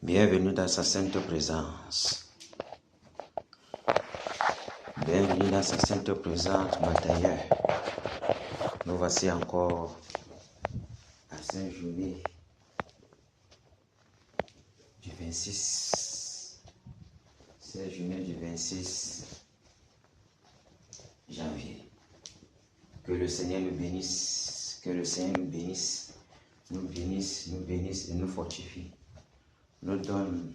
Bienvenue dans sa sainte présence. Bienvenue dans sa sainte présence, batailleur. Nous voici encore à cette journée du 26. Cette journée du 26 janvier. Que le Seigneur nous bénisse. Que le Seigneur nous bénisse. Nous bénisse, nous bénisse et nous fortifie. Nous donne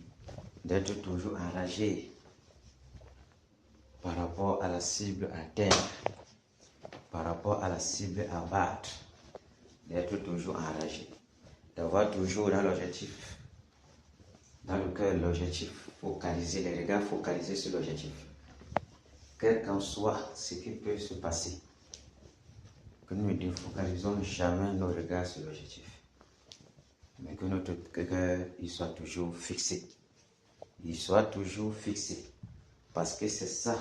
d'être toujours enragés par rapport à la cible à atteindre, par rapport à la cible à battre, d'être toujours enragé, d'avoir toujours dans l'objectif, dans le cœur l'objectif, focaliser, les regards focalisés sur l'objectif. Quel qu'en soit ce qui peut se passer, que nous ne défocalisons jamais nos regards sur l'objectif, mais que notre cœur il soit toujours fixé. Il soit toujours fixé. Parce que c'est ça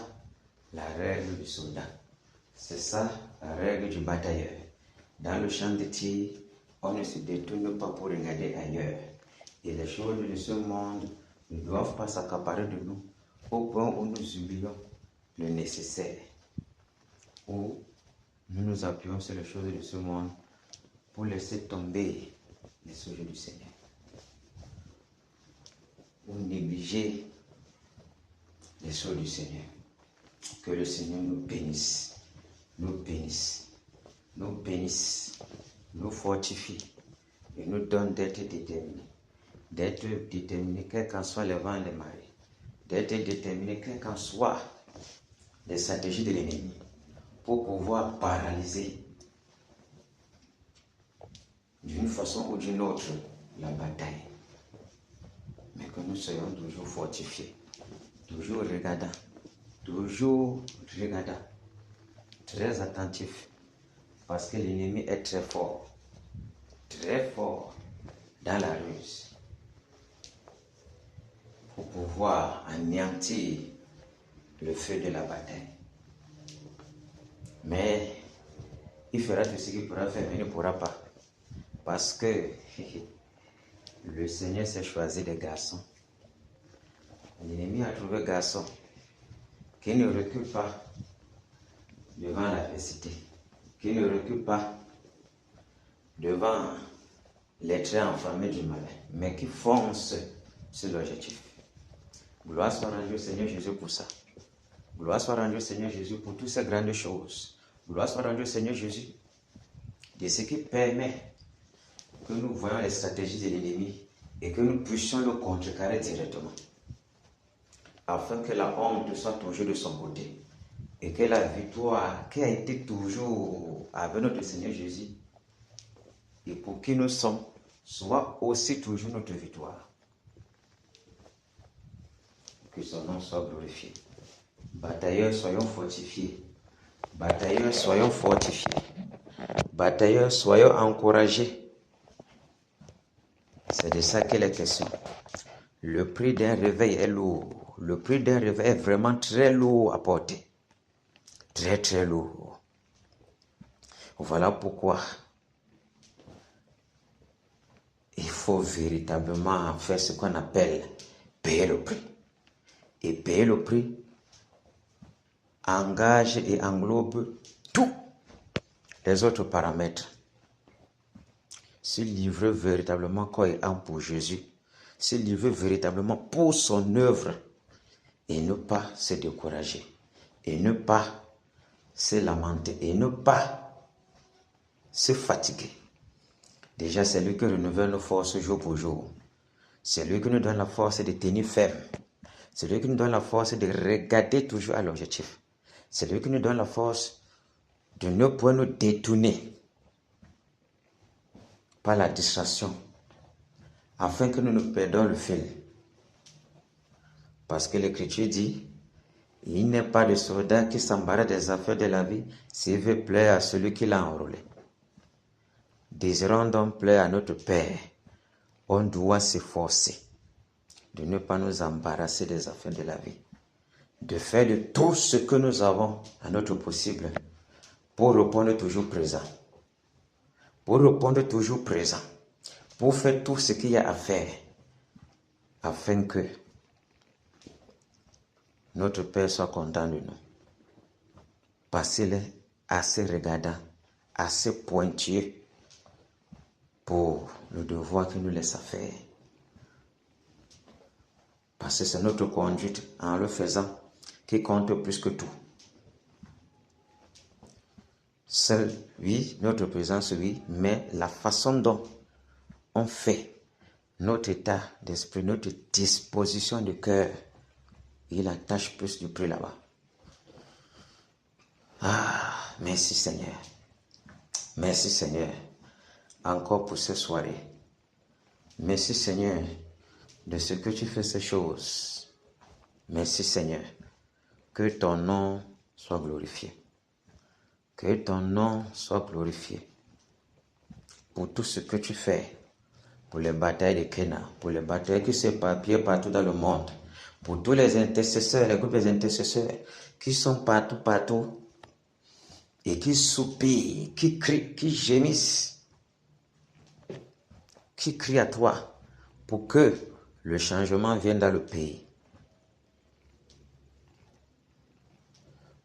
la règle du soldat. C'est ça la règle du batailleur. Dans le champ de tir, on ne se détourne pas pour regarder ailleurs. Et les choses de ce monde ne doivent pas s'accaparer de nous au point où nous oublions le nécessaire. Où nous nous appuyons sur les choses de ce monde pour laisser tomber les sujets du Seigneur. Ou négliger les choses du Seigneur. Que le Seigneur nous bénisse, nous bénisse, nous bénisse, nous fortifie et nous donne d'être déterminés. D'être déterminés, quels qu'en soient les vents et les marées. D'être déterminés, quelles qu'en soient les stratégies de l'ennemi, pour pouvoir paralyser d'une façon ou d'une autre la bataille. Mais que nous soyons toujours fortifiés, toujours regardants, très attentifs, parce que l'ennemi est très fort dans la ruse, pour pouvoir anéantir le feu de la bataille. Mais il fera tout ce qu'il pourra faire, mais il ne pourra pas, parce que le Seigneur s'est choisi des garçons. L'ennemi a trouvé un garçon qui ne recule pas devant l'adversité, qui ne recule pas devant les traits enflammés du malin, mais qui fonce sur l'objectif. Gloire soit rendue au Seigneur Jésus pour ça. Gloire soit rendue au Seigneur Jésus pour toutes ces grandes choses. Gloire soit rendue au Seigneur Jésus de ce qui permet que nous voyons les stratégies de l'ennemi et que nous puissions le contrecarrer directement, afin que la honte soit toujours de son côté et que la victoire qui a été toujours avec notre Seigneur Jésus et pour qui nous sommes soit aussi toujours notre victoire. Que son nom soit glorifié. Batailleurs, soyons fortifiés. Batailleurs, soyons fortifiés. Batailleurs, soyons encouragés. C'est de ça qu'il est question. Le prix d'un réveil est lourd. Le prix d'un réveil est vraiment très lourd à porter. Très, très lourd. Voilà pourquoi il faut véritablement faire ce qu'on appelle payer le prix. Et payer le prix engage et englobe tous les autres paramètres. Se livrer véritablement corps et âme pour Jésus, se livrer véritablement pour son œuvre et ne pas se décourager, et ne pas se lamenter, et ne pas se fatiguer. Déjà, c'est lui qui renouvelle nos forces jour pour jour. C'est lui qui nous donne la force de tenir ferme. C'est lui qui nous donne la force de regarder toujours à l'objectif. C'est lui qui nous donne la force de ne pas nous détourner par la distraction, afin que nous ne perdons le fil. Parce que l'Écriture dit, il n'est pas de soldat qui s'embarrasse des affaires de la vie s'il veut plaire à celui qui l'a enrôlé. Désirons donc plaire à notre Père, on doit s'efforcer de ne pas nous embarrasser des affaires de la vie, de faire de tout ce que nous avons à notre possible pour répondre toujours présent. Pour répondre toujours présent, pour faire tout ce qu'il y a à faire, afin que notre Père soit content de nous. Parce qu'il est assez regardant, assez pointueux pour le devoir qu'il nous laisse à faire. Parce que c'est notre conduite en le faisant qui compte plus que tout. Seul, oui, notre présence, oui, mais la façon dont on fait notre état d'esprit, notre disposition de cœur, il attache plus du prix là-bas. Ah, merci Seigneur. Merci Seigneur. Encore pour cette soirée. Merci Seigneur de ce que tu fais ces choses. Merci Seigneur. Que ton nom soit glorifié. Que ton nom soit glorifié. Pour tout ce que tu fais. Pour les batailles de Kéna. Pour les batailles qui s'éparpillent partout dans le monde. Pour tous les intercesseurs, les groupes des intercesseurs qui sont partout. Et qui soupirent, qui crient, qui gémissent. Qui crient à toi. Pour que le changement vienne dans le pays.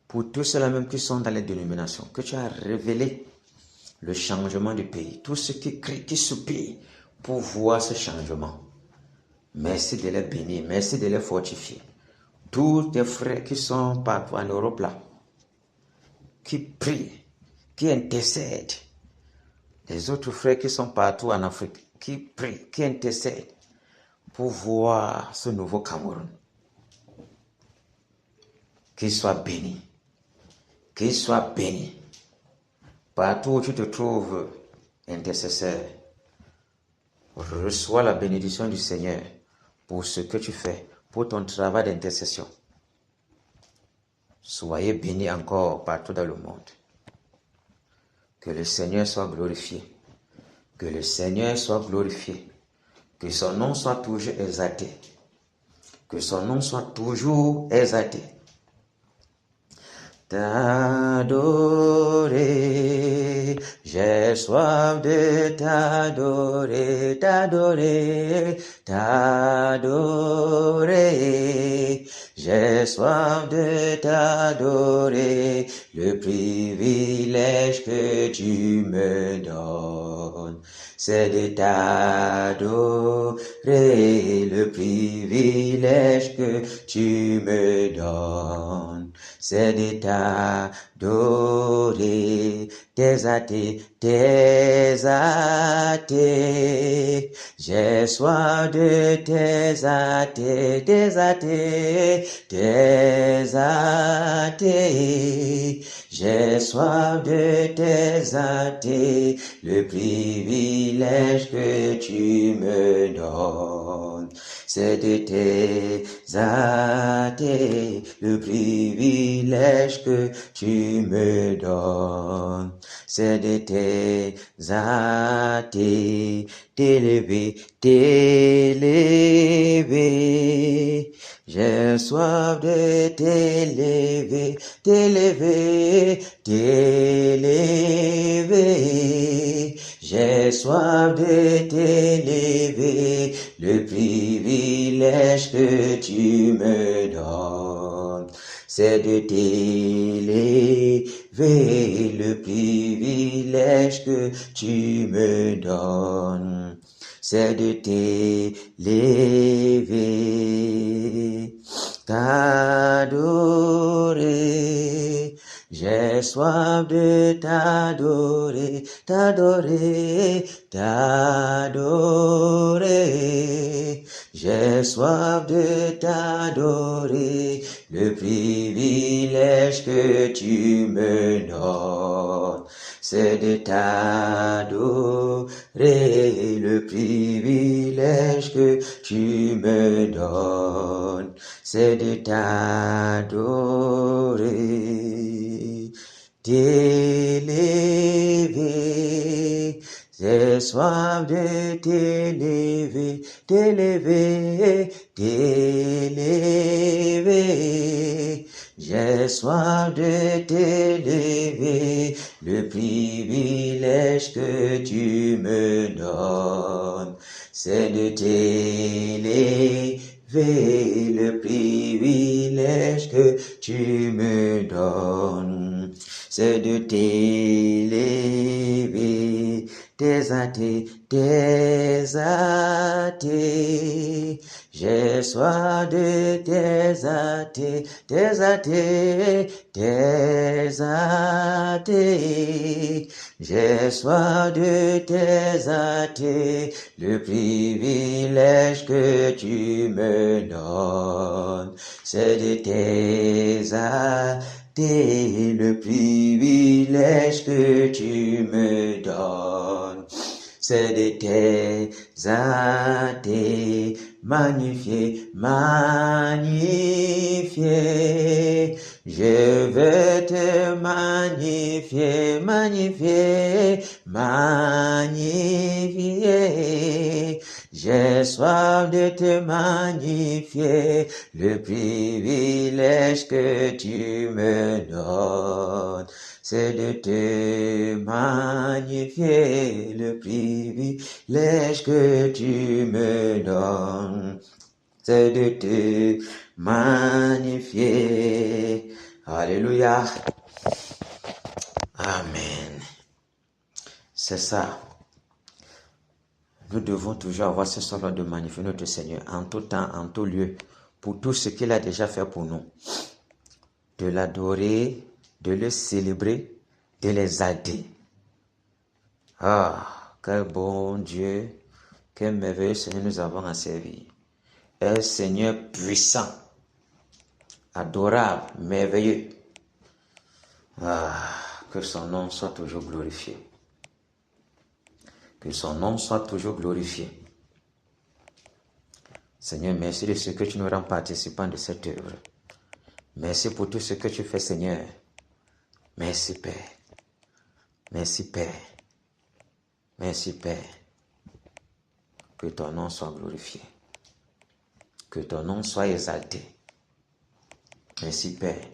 Pour tous ceux-là même qui sont dans les dénominations, que tu as révélé le changement du pays. Tous ceux qui crient, qui soupirent pour voir ce changement. Merci de les bénir, merci de les fortifier. Tous tes frères qui sont partout en Europe là, qui prient, qui intercèdent. Les autres frères qui sont partout en Afrique, qui prient, qui intercèdent pour voir ce nouveau Cameroun. Qu'il soit béni. Qu'il soit béni. Partout où tu te trouves, intercesseur, reçois la bénédiction du Seigneur pour ce que tu fais, pour ton travail d'intercession. Soyez bénis encore partout dans le monde. Que le Seigneur soit glorifié. Que le Seigneur soit glorifié. Que son nom soit toujours exalté. Que son nom soit toujours exalté. T'adorer, j'ai soif de t'adorer, t'adorer, t'adorer. J'ai soif de t'adorer, le privilège que tu me donnes. C'est de t'adorer, le privilège que tu me donnes. C'est de t'adorer, t'exalter. J'ai soif de t'exalter. J'ai soif de t'exalter, le privilège que tu me donnes. C'est de t'exalter, le privilège que tu me donnes. C'est de t'exalter, t'élever. J'ai soif de t'élever. J'ai soif de t'élever, le privilège que tu me donnes. C'est de t'élever, le privilège que tu me donnes. C'est de t'élever, t'adorer. J'ai soif de t'adorer. J'ai soif de t'adorer, le privilège que tu me donnes. C'est de t'adorer, le privilège que tu me donnes. C'est de t'adorer, t'élever. J'ai soif de t'élever. J'ai soif de t'élever, le privilège que tu me donnes. C'est de t'élever, le privilège que tu me donnes, c'est de t'élever, t'exalter. J'ai soif de t'exalter. J'ai soif de t'exalter, le privilège que tu me donnes, c'est de t'exalter, le privilège que tu me donnes, c'est de t'exalter, magnifier. Je veux te magnifier. J'ai soif de te magnifier, le privilège que tu me donnes, c'est de te magnifier, le privilège que tu me donnes, c'est de te magnifier. Alléluia. Amen. C'est ça. Nous devons toujours avoir ce sort de magnifier notre Seigneur en tout temps, en tout lieu, pour tout ce qu'il a déjà fait pour nous. De l'adorer, de le célébrer, de l'exalter. Ah, quel bon Dieu, quel merveilleux Seigneur nous avons à servir. Un Seigneur puissant, adorable, merveilleux. Ah, que son nom soit toujours glorifié. Que son nom soit toujours glorifié. Seigneur, merci de ce que tu nous rends participants de cette œuvre. Merci pour tout ce que tu fais, Seigneur. Merci, Père. Merci, Père. Merci, Père. Que ton nom soit glorifié. Que ton nom soit exalté. Merci, Père.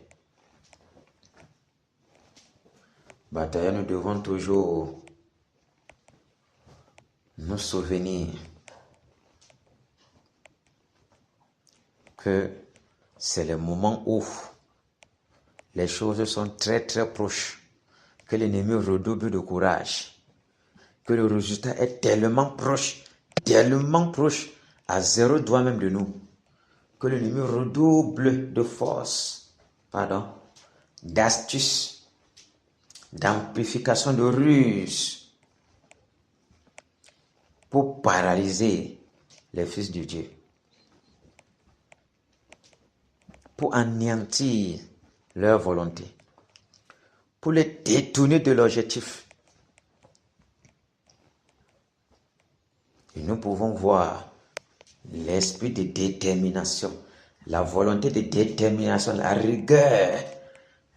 Batailleur, nous devons toujours nous souvenir que c'est le moment où les choses sont très très proches, que l'ennemi redouble de courage, que le résultat est tellement proche, à 0 doigt même de nous, que l'ennemi redouble de force, d'astuce, d'amplification de ruse pour paralyser les fils de Dieu, pour anéantir leur volonté, pour les détourner de l'objectif. Et nous pouvons voir l'esprit de détermination, la volonté de détermination, la rigueur,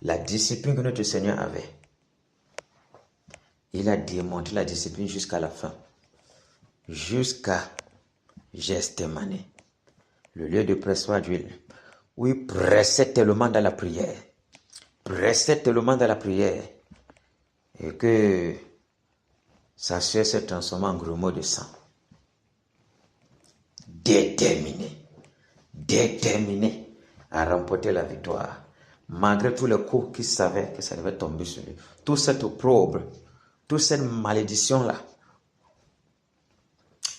la discipline que notre Seigneur avait. Il a démontré la discipline jusqu'à la fin, jusqu'à Gethsémani, le lieu de pressoir d'huile, où il pressait tellement dans la prière, et que sa chair s'est transformée en grumeaux de sang. Déterminé à remporter la victoire, malgré tous les coups qu'il savait que ça devait tomber sur lui. Toute cette opprobre, toute cette malédiction-là,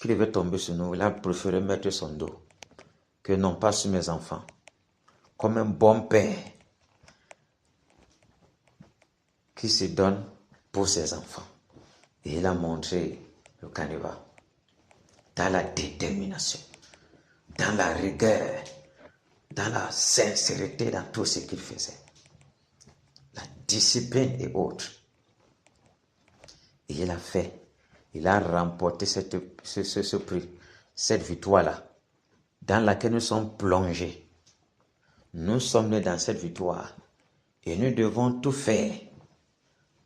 qui devait tomber sur nous, il a préféré mettre son dos, que non pas sur mes enfants, comme un bon père qui se donne pour ses enfants. Et il a montré le canevas dans la détermination, dans la rigueur, dans la sincérité, dans tout ce qu'il faisait. La discipline et autres. Et il a remporté ce prix, cette victoire-là, dans laquelle nous sommes plongés. Nous sommes nés dans cette victoire. Et nous devons tout faire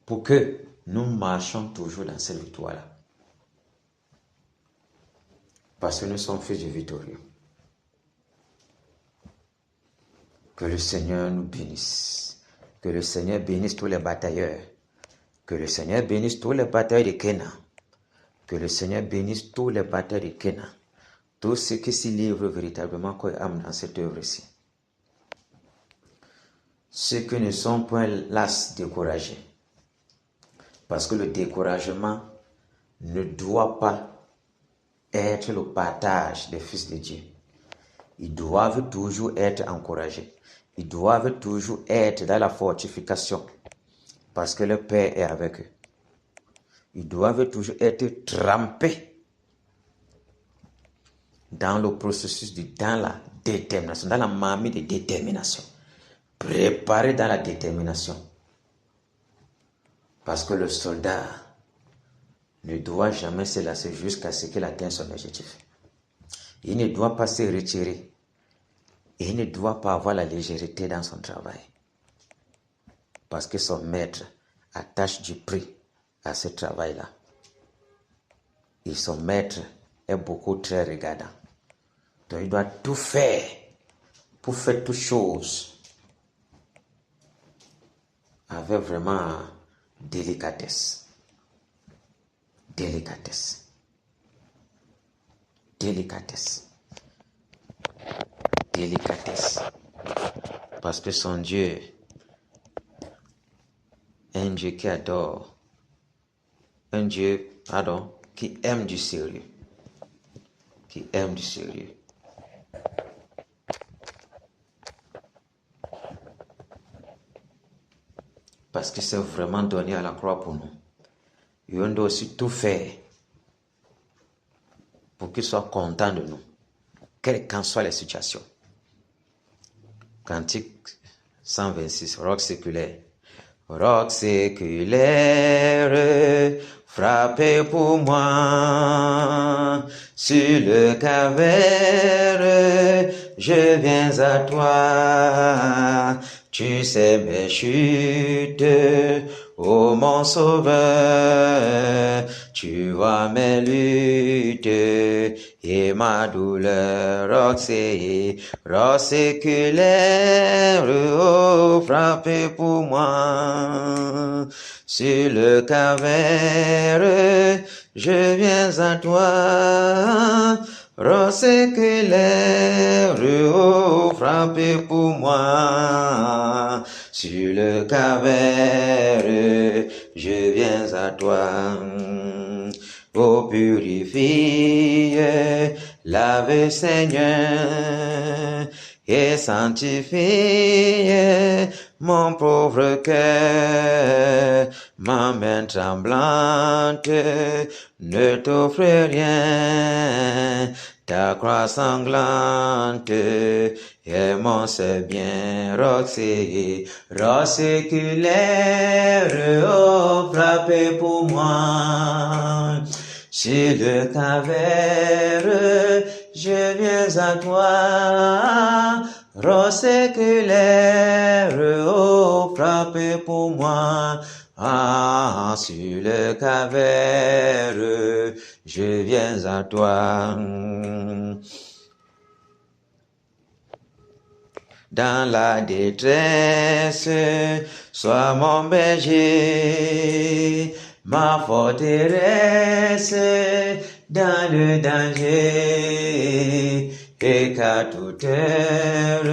pour que nous marchions toujours dans cette victoire-là. Parce que nous sommes fils du victorieux. Que le Seigneur nous bénisse. Que le Seigneur bénisse tous les batailleurs. Que le Seigneur bénisse tous les batailleurs de Canaan. Que le Seigneur bénisse tous les batailleurs de Canaan. Tout ce qui s'y livre véritablement qu'on âme dans cette œuvre-ci. Ceux qui ne sont point las découragés. Parce que le découragement ne doit pas être le partage des fils de Dieu. Ils doivent toujours être encouragés. Ils doivent toujours être dans la fortification. Parce que le Père est avec eux. Ils doivent toujours être trempés dans le processus, dans la détermination, dans la marmite de détermination. Préparés dans la détermination. Parce que le soldat ne doit jamais se lasser jusqu'à ce qu'il atteigne son objectif. Il ne doit pas se retirer. Et il ne doit pas avoir la légèreté dans son travail. Parce que son maître attache du prix à ce travail-là. Et son maître est beaucoup très regardant. Donc il doit tout faire pour faire toutes choses avec vraiment délicatesse. Délicatesse. Délicatesse. Délicatesse. Parce que son Dieu est un Dieu qui adore. Un Dieu, qui aime du sérieux. Qui aime du sérieux. Parce que c'est vraiment donné à la croix pour nous. Et on doit aussi tout faire pour qu'il soit content de nous, quelles qu'en soient les situations. Cantique 126, roc séculaire. Roc séculaire, frappez pour moi, sur le calvaire, je viens à toi. Tu sais mes chutes, ô mon sauveur, tu vois mes luttes et ma douleur. Roc séculaire, oh, frappez pour moi. Sur le calvaire, je viens à toi. Roc séculaire, oh, frappez pour moi. Sur le calvaire, je viens à toi. Oh, purifie, lave Seigneur, et sanctifie mon pauvre cœur. Ma main tremblante ne t'offre rien. Ta croix sanglante et mon seul bien. Roc séculaire, oh, frappez pour moi. Sur le calvaire, je viens à toi. Roc séculaire, oh, frappez pour moi. Ah, sur le calvaire, je viens à toi. Dans la détresse, sois mon berger, ma forteresse, dans le danger, et qu'à toute heure,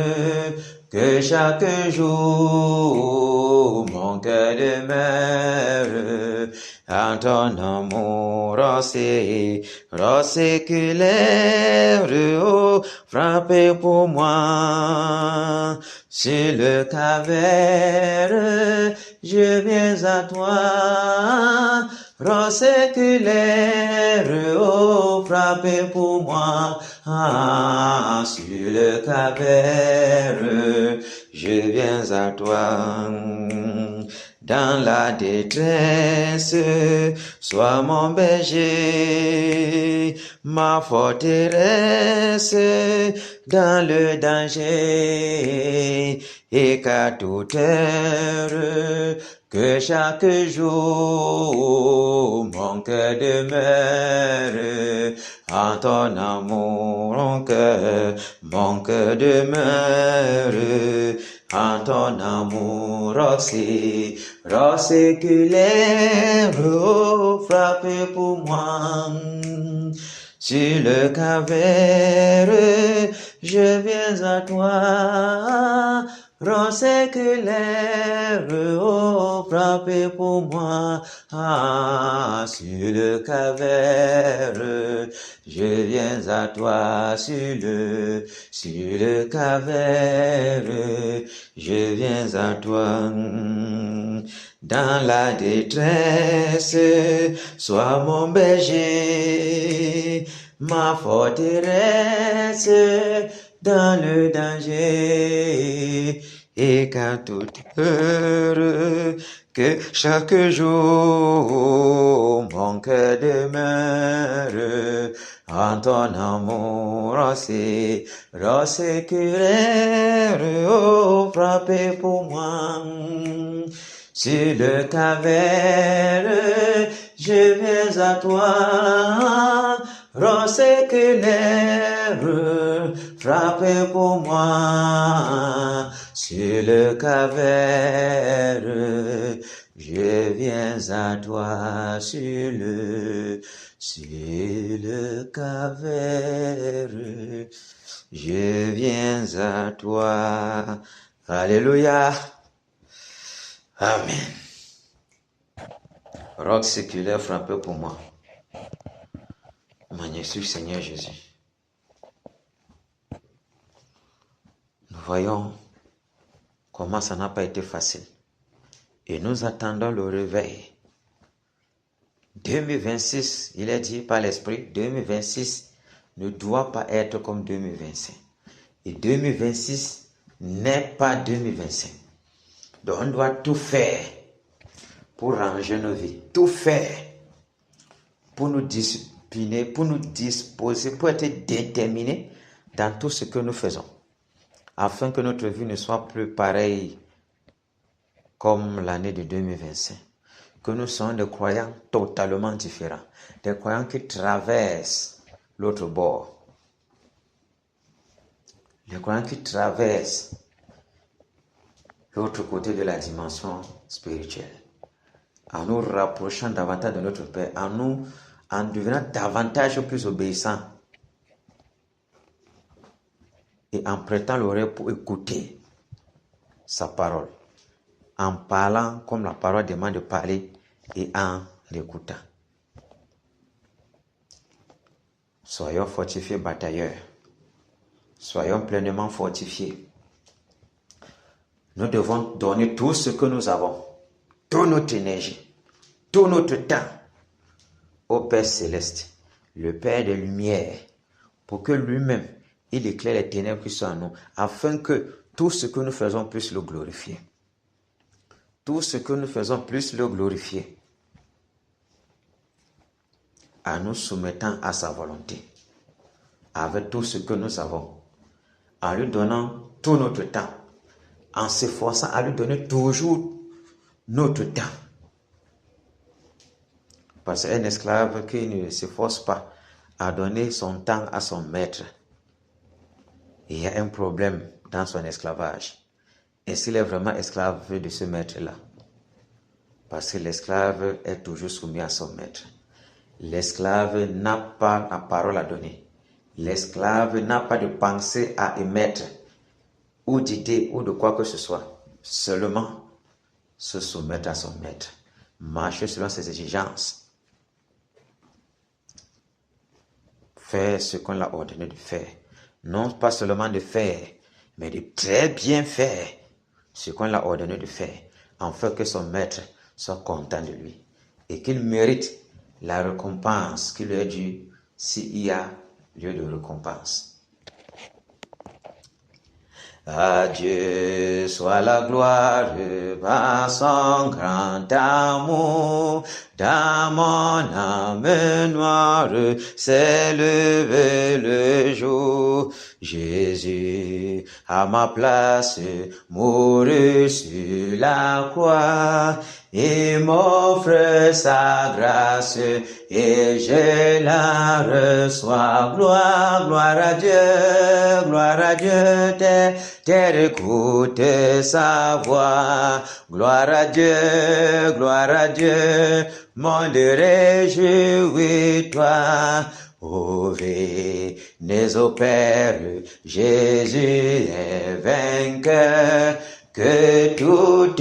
que chaque jour, mon cœur demeure en ton amour. Roc séculaire, oh, frappez pour moi. Sur le calvaire, je viens à toi. Roc séculaire, oh, frappez pour moi. Ah, sur le calvaire, je viens à toi. Dans la détresse, sois mon berger, ma forteresse, dans le danger, et qu'à toute heure, que chaque jour, mon cœur demeure en ton amour, mon cœur demeure en ton amour. Roc séculaire, oh, frappez pour moi. Sur le calvaire, je viens à toi. Rends séculaire, oh, frappez pour moi. Ah, sur le calvaire, je viens à toi. Sur le calvaire, je viens à toi. Dans la détresse, sois mon berger, ma forteresse dans le danger. Et quand toute heure, que chaque jour mon cœur demeure en ton amour, séculaire, oh, frappez pour moi. Sur le calvaire, je viens à toi, rends séculaire, frappez pour moi. Sur le calvaire, je viens à toi. Sur le calvaire, je viens à toi. Alléluia. Amen. Roc séculaire, frappé pour moi. Magnifique Seigneur Jésus. Nous voyons comment ça n'a pas été facile. Et nous attendons le réveil. 2026, il est dit par l'Esprit, 2026 ne doit pas être comme 2025. Et 2026 n'est pas 2025. Donc on doit tout faire pour ranger nos vies, tout faire pour nous discipliner, pour nous disposer, pour être déterminés dans tout ce que nous faisons, afin que notre vie ne soit plus pareille comme l'année de 2025, que nous soyons des croyants totalement différents, des croyants qui traversent l'autre bord, des croyants qui traversent l'autre côté de la dimension spirituelle, en nous rapprochant davantage de notre Père, en devenant davantage plus obéissants et en prêtant l'oreille pour écouter sa parole, en parlant comme la parole demande de parler et en l'écoutant. Soyons fortifiés batailleurs, soyons pleinement fortifiés. Nous devons donner tout ce que nous avons, toute notre énergie, tout notre temps au Père Céleste, le Père des Lumières, pour que lui-même, il éclaire les ténèbres qui sont en nous, afin que tout ce que nous faisons puisse le glorifier. Tout ce que nous faisons puisse le glorifier, en nous soumettant à sa volonté, avec tout ce que nous avons, en lui donnant tout notre temps, en s'efforçant à lui donner toujours notre temps. Parce qu'un esclave qui ne s'efforce pas à donner son temps à son maître, il y a un problème dans son esclavage. Et s'il est vraiment esclave de ce maître-là, parce que l'esclave est toujours soumis à son maître. L'esclave n'a pas la parole à donner. L'esclave n'a pas de pensée à émettre, ou d'idée, ou de quoi que ce soit. Seulement se soumettre à son maître. Marcher selon ses exigences. Faire ce qu'on l'a ordonné de faire. Non pas seulement de faire, mais de très bien faire ce qu'on l'a ordonné de faire, afin que son maître soit content de lui et qu'il mérite la récompense qui lui est due s'il y a lieu de récompense. À Dieu soit la gloire par son grand amour. Dans mon âme noire s'est levé le jour. Jésus, à ma place, mourut sur la croix. Il m'offre sa grâce et je la reçois. Gloire, gloire à Dieu, terre écoute sa voix. Gloire à Dieu, monde réjouis-toi. Ô venez au Père, Jésus est vainqueur, que toute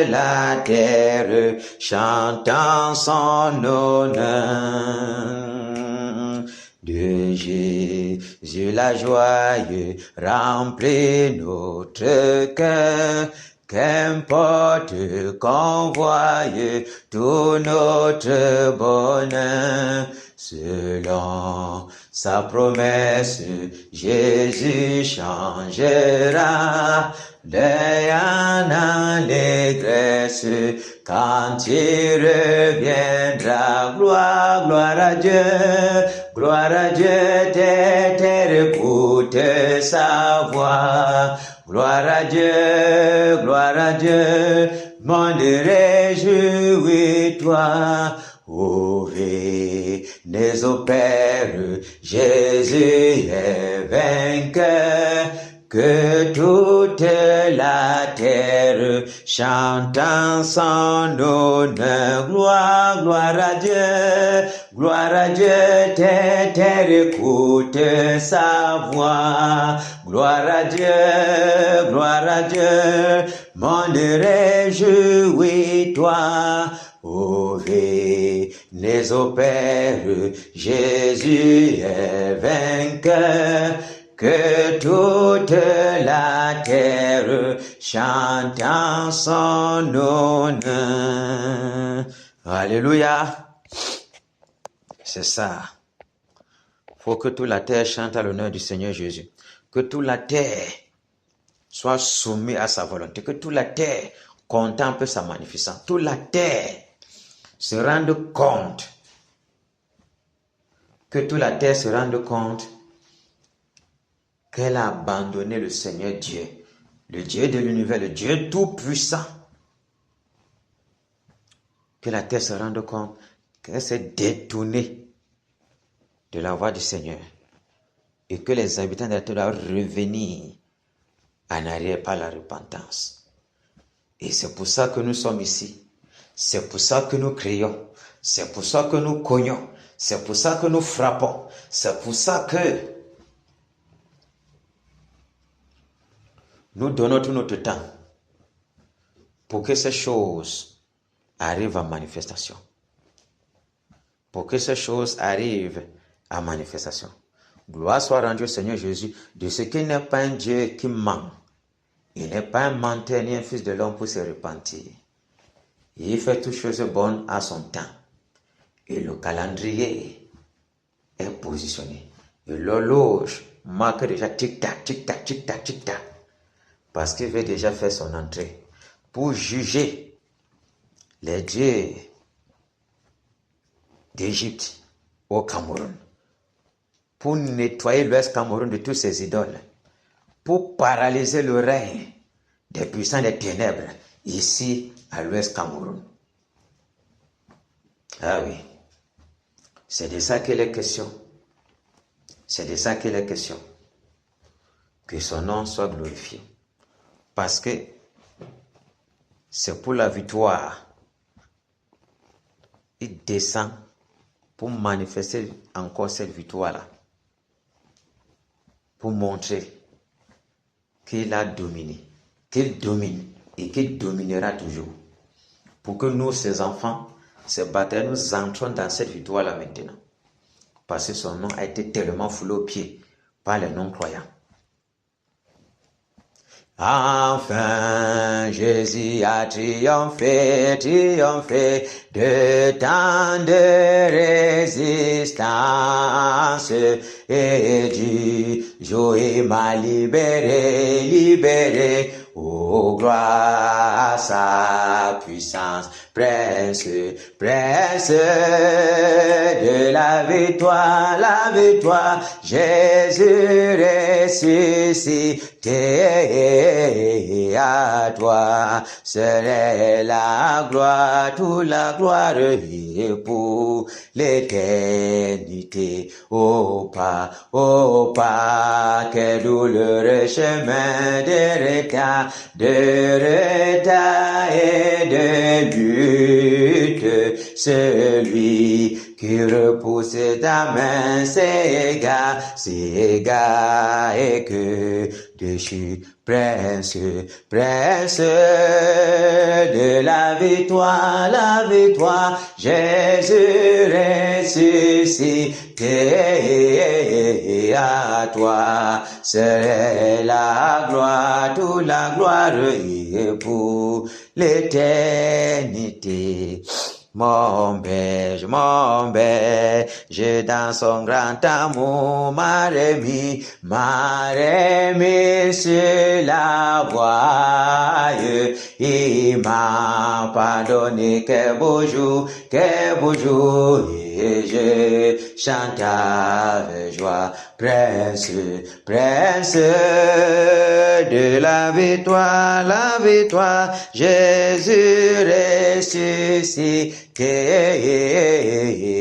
la terre chante en son honneur. De Jésus la joie remplit notre cœur, qu'importe qu'on voie tout notre bonheur. Selon sa promesse, Jésus changera deuil en allégresse quand il reviendra. Gloire, gloire à Dieu, terre écoute sa voix. Gloire à Dieu, monde réjouis-toi. Ô venez au Père, Jésus est vainqueur, que toute la terre chante en son honneur. Gloire, gloire à Dieu, terre écoute sa voix. Gloire à Dieu, monde réjouis-toi. Ô venez au Père, Jésus est vainqueur, que toute la terre chante en son honneur. Alléluia. C'est ça. Faut que toute la terre chante à l'honneur du Seigneur Jésus. Que toute la terre soit soumise à sa volonté. Que toute la terre contemple sa magnificence. Toute la terre se rende compte. Que toute la terre se rende compte qu'elle a abandonné le Seigneur Dieu, le Dieu de l'univers, le Dieu tout-puissant. Que la terre se rende compte qu'elle s'est détournée de la voie du Seigneur et que les habitants de la terre doivent revenir en arrière par la repentance. Et c'est pour ça que nous sommes ici. C'est pour ça que nous crions. C'est pour ça que nous cognons. C'est pour ça que nous frappons. C'est pour ça que nous donnons tout notre temps pour que ces choses arrivent en manifestation. Pour que ces choses arrivent en manifestation. Gloire soit rendue au Seigneur Jésus, de ce qu'il n'est pas un Dieu qui ment. Il n'est pas un menteur ni un fils de l'homme pour se repentir. Il fait toutes choses bonnes à son temps. Et le calendrier est positionné. Et l'horloge marque déjà tic-tac, tic-tac, tic-tac, tic-tac. Parce qu'il veut déjà faire son entrée pour juger les dieux d'Égypte au Cameroun, pour nettoyer l'Ouest Cameroun de tous ses idoles, pour paralyser le règne des puissants des ténèbres ici à l'Ouest Cameroun. Ah oui, c'est de ça qu'il est question. C'est de ça qu'il est question. Que son nom soit glorifié. Parce que c'est pour la victoire. Il descend pour manifester encore cette victoire-là. Pour montrer qu'il a dominé, qu'il domine et qu'il dominera toujours. Pour que nous, ses enfants, ses batailles, nous entrons dans cette victoire-là maintenant. Parce que son nom a été tellement foulé aux pieds par les non-croyants. Enfin, Jésus a triomphé de tant de résistance, et du jour il m'a libéré, oh gloire à sa puissance, prince de la victoire, Jésus ressuscite. T'es à toi serait la gloire, toute la gloire et pour l'éternité. Oh pas, quel douloureux chemin de retard et de lutte. Celui qui repousse ta main s'égare, et que déchu prince de la victoire, Jésus ressuscité, à toi serait la gloire, toute la gloire et pour l'éternité. Mon berge, dans son grand amour m'a remis sur la voie. Il m'a pardonné, quel beau jour, et je chante avec joie, prince de la victoire, Jésus ressuscité,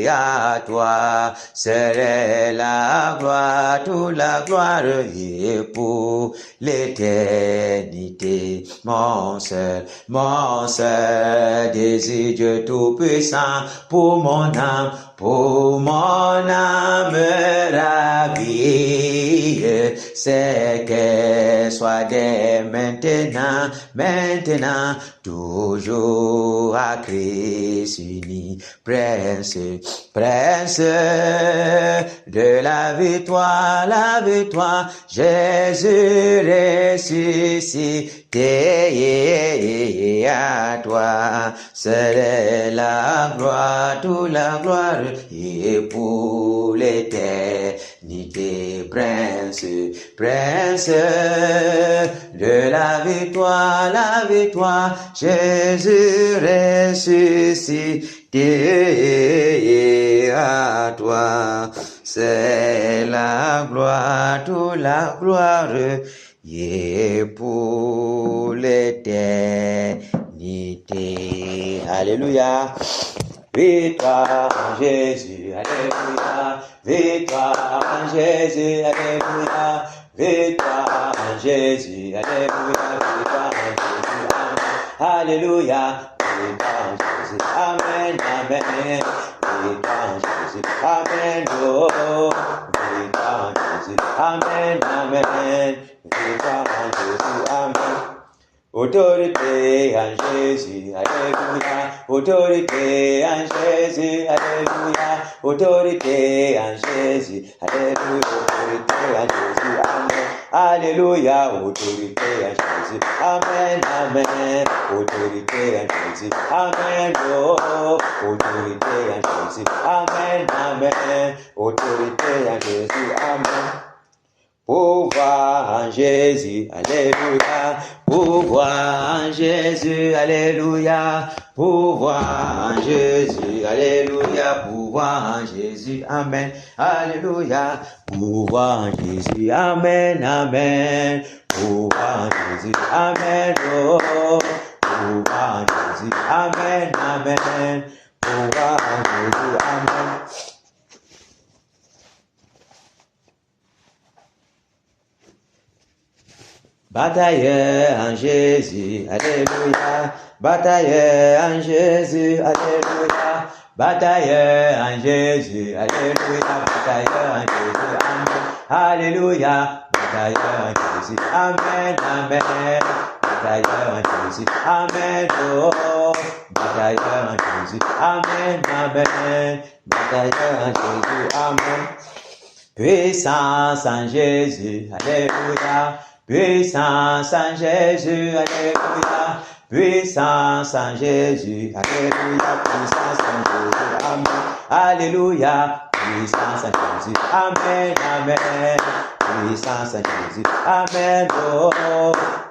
à toi serait la gloire, toute la gloire et pour l'éternité. Mon seul désir, Dieu tout-puissant, pour mon âme ravie, c'est qu'elle soit dès maintenant, toujours à Christ uni, prince de la victoire, Jésus ressuscité, à toi serait la gloire, toute la gloire et pour l'éternité, prince de la victoire, Jésus ressuscité, à toi c'est la gloire, toute la gloire et pour l'éternité. Alléluia. Victoire en Jésus, alléluia. Victoire en Jésus, alléluia. Victoire en Jésus, alléluia. Victoire en Jésus, amen. Alléluia. Victoire en Jésus, amen, amen. Victoire en Jésus, amen. Oh, victoire en Jésus, amen, amen. Victoire en Jésus, amen. Autorité en Jésus, alléluia. Autorité en Jésus, alléluia. Autorité en Jésus, alléluia. Autorité en Jésus, amen. Alléluia. Autorité en Jésus, amen, amen. Autorité en Jésus, amen. Oh, autorité en Jésus, amen, amen. Autorité en Jésus, amen. Pouvoir en Jésus, alléluia. Pouvoir en Jésus, alléluia. Pouvoir en Jésus, alléluia. Pouvoir en Jésus, amen, alléluia. Pouvoir en Jésus, amen, amen. Pouvoir en Jésus, amen, oh. Pouvoir en Jésus, amen, amen. Pouvoir en Jésus, amen. Batailleur en Jésus, alléluia. Batailleur en Jésus, alléluia. Batailleur en Jésus, alléluia. Batailleur en Jésus, amen. Alléluia. Batailleur en Jésus, amen, amen. Batailleur en Jésus, amen. Oh, batailleur en Jésus, amen, amen. Batailleur en Jésus, amen. Puissance en Jésus, alléluia. Puissance en Jésus, alléluia. Puissance en Jésus, alléluia. Puissance en Jésus, amen. Alléluia. Puissance en Jésus, amen, amen. Puissance en Jésus, amen. Oh,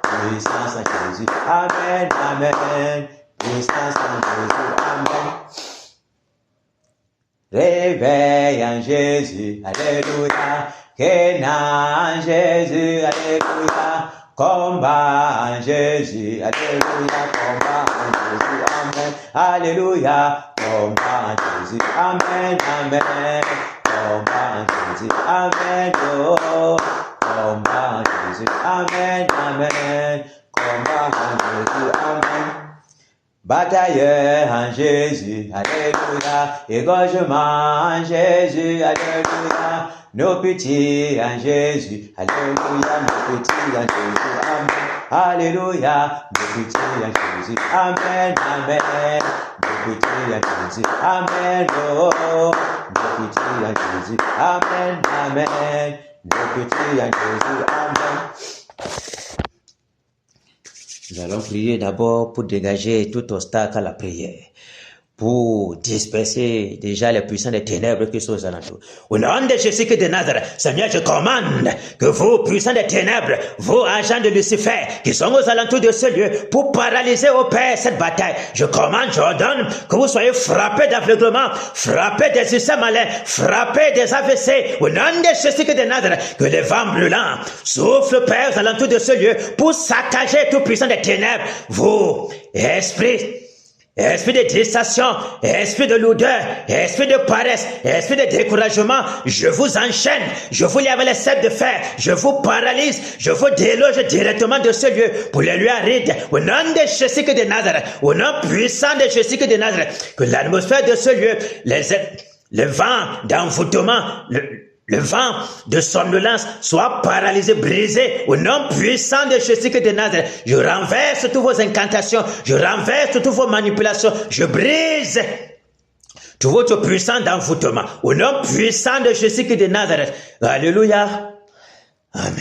puissance en Jésus, amen, amen. Puissance en Jésus, amen. Réveil en Jésus, alléluia. Kéna en Jésus, alléluia. combat en Jésus, alléluia, combat en Jésus, amen, alléluia, combat en Jésus, amen, amen, combat en Jésus, amen, oh, combat en Jésus, amen, amen, combat en Jésus, amen. Batailleur en Jésus, alléluia, égorgement en Jésus, alléluia, nos petits en Jésus, alléluia, nos petits en Jésus, amen, alléluia, nos petits en Jésus, amen, amen, nos petits en Jésus, amen, oh, nos petits en Jésus, amen, amen, nos petits en Jésus, amen. Nous allons prier d'abord pour dégager tout obstacle à la prière, pour disperser déjà les puissants des ténèbres qui sont aux alentours. Au nom de Jésus-Christ de Nazareth, Seigneur, je commande que vous, puissants des ténèbres, vos agents de Lucifer, qui sont aux alentours de ce lieu, pour paralyser au Père cette bataille, je commande, j'ordonne que vous soyez frappés d'aveuglement, frappés des systèmes malins, frappés des AVC, au nom de Jésus-Christ de Nazareth, que les vents brûlants soufflent, Père, aux alentours de ce lieu, pour saccager tout puissant des ténèbres, vous, esprit de distraction, esprit de lourdeur, esprit de paresse, esprit de découragement, je vous enchaîne, je vous lie avec les cèpes de fer, je vous paralyse, je vous déloge directement de ce lieu pour les lieux arides, au nom de Jésus-Christ de Nazareth, au nom puissant de Jésus-Christ de Nazareth, que l'atmosphère de ce lieu, le vent d'envoûtement, le vent de somnolence soit paralysé, brisé, au nom puissant de Jésus-Christ de Nazareth. Je renverse toutes vos incantations, je renverse toutes vos manipulations, je brise tout votre puissant d'envoûtement, au nom puissant de Jésus-Christ de Nazareth. Alléluia. Amen.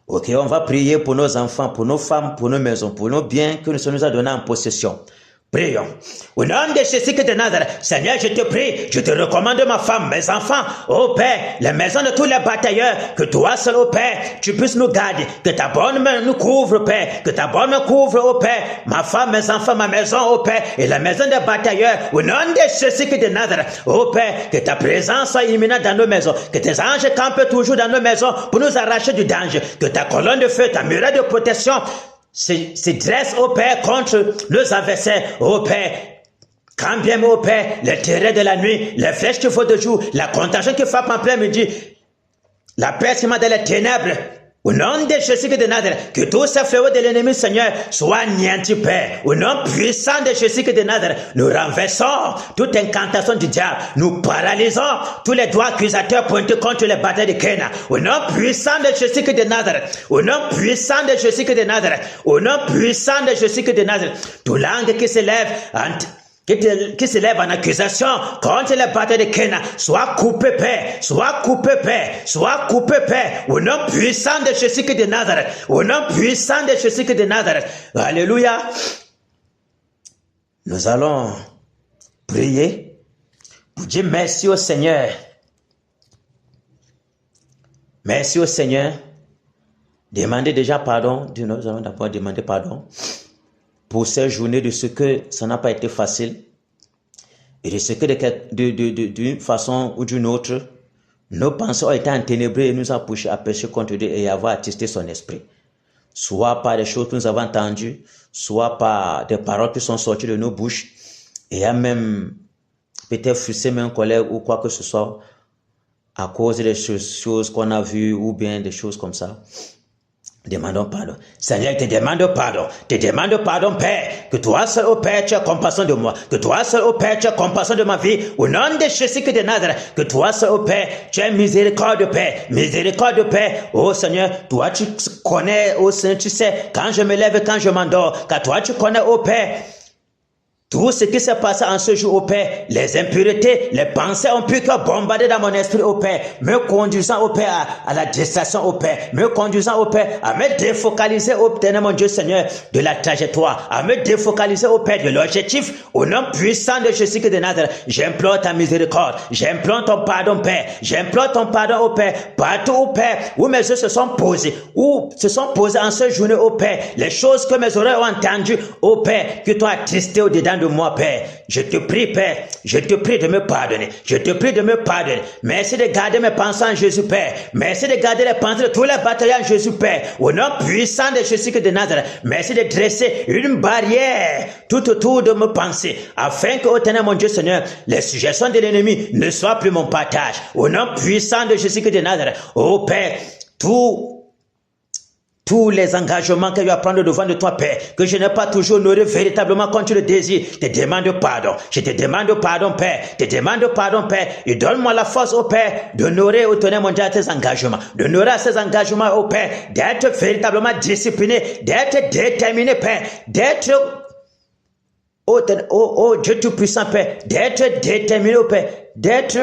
Ok, on va prier pour nos enfants, pour nos femmes, pour nos maisons, pour nos biens que nous a donnés en possession. Prions. Au nom de Jésus-Christ de Nazareth, Seigneur, je te prie, je te recommande ma femme, mes enfants, ô Père, les maisons de tous les batailleurs, que toi seul, ô Père, tu puisses nous garder, que ta bonne main nous couvre, Père, que ta bonne main couvre, ô Père, ma femme, mes enfants, ma maison, ô Père, et la maison des batailleurs, au nom de Jésus-Christ de Nazareth, ô Père, que ta présence soit imminente dans nos maisons, que tes anges campent toujours dans nos maisons pour nous arracher du danger, que ta colonne de feu, ta muraille de protection, se dresse, ô Père, contre nos adversaires, ô Père. Quand bien, ô Père, les terreurs de la nuit, les flèches qui font de jour, la contagion qui frappe en plein midi, la peste qui m'a dans les ténèbres, au nom de Jésus-Christ de Nazareth, que tous ces fléaux de l'ennemi, Seigneur, soient anéantis, Père. Au nom puissant de Jésus-Christ de Nazareth, nous renversons toute incantation du diable. Nous paralysons tous les doigts accusateurs pointés contre les batailles de Kéna. Au nom puissant de Jésus-Christ de Nazareth, au nom puissant de Jésus-Christ de Nazareth, au nom puissant de Jésus-Christ de Nazareth, toute langue qui s'élève qui s'élève en accusation contre les batailles de Kéna, soit coupé, Père, soit coupé, Père, soit coupé, Père, au nom puissant de Jésus-Christ de Nazareth, au nom puissant de Jésus-Christ de Nazareth. Alléluia. Nous allons prier pour dire merci au Seigneur. Merci au Seigneur. Demandez déjà pardon. Nous allons d'abord demander pardon pour ces journées, de ce que ça n'a pas été facile, et de ce que d'une façon ou d'une autre, nos pensées ont été enténébrées et nous ont poussé à pécher contre Dieu et à avoir attesté son esprit. Soit par des choses que nous avons entendues, soit par des paroles qui sont sorties de nos bouches, et à même peut-être frustré un collègue ou quoi que ce soit, à cause des choses qu'on a vues ou bien des choses comme ça. Demandons pardon. Seigneur, te demande pardon. Te demande pardon, Père. Que toi seul, ô Père, tu as compassion de moi. Que toi seul, ô Père, tu as compassion de ma vie. Au nom de Jésus-Christ de Nazareth. Que toi seul, ô Père, tu as miséricorde, Père. Miséricorde, Père. Oh Seigneur, toi tu connais, oh Seigneur, tu sais, quand je me lève et quand je m'endors. Car toi tu connais, ô Père, tout ce qui s'est passé en ce jour, ô Père, les impuretés, les pensées ont pu que bombarder dans mon esprit, ô Père, me conduisant, ô Père, à la distraction, ô Père, me conduisant, ô Père, à me défocaliser, ô Père, mon Dieu Seigneur, de la trajectoire, à me défocaliser, ô Père, de l'objectif, au nom puissant de Jésus-Christ de Nazareth. J'implore ta miséricorde, j'implore ton pardon, Père, j'implore ton pardon, ô Père, partout, ô Père, où mes yeux se sont posés, en ce journée, ô Père, les choses que mes oreilles ont entendues, ô Père, que toi attristé au-dedans de moi, Père. Je te prie, Père. Je te prie de me pardonner. Je te prie de me pardonner. Merci de garder mes pensées en Jésus, Père. Merci de garder les pensées de tous les bataillons en Jésus, Père. Au nom puissant de Jésus de Nazareth. Merci de dresser une barrière tout autour de mes pensées, afin que, ô Éternel, mon Dieu Seigneur, les suggestions de l'ennemi ne soient plus mon partage. Au nom puissant de Jésus de Nazareth. Ô Père, tous les engagements que je dois prendre devant de toi, Père, que je n'ai pas toujours honoré véritablement quand tu le désires, te demande pardon. Je te demande pardon, Père. Te demande pardon, Père. Et donne-moi la force, ô Père, d'honorer, ô Tonnerre mondial, tes engagements. D'honorer à ces engagements, ô Père, d'être véritablement discipliné, d'être déterminé, Père, d'être, ô Dieu Tout-Puissant, Père, d'être déterminé, ô Père, d'être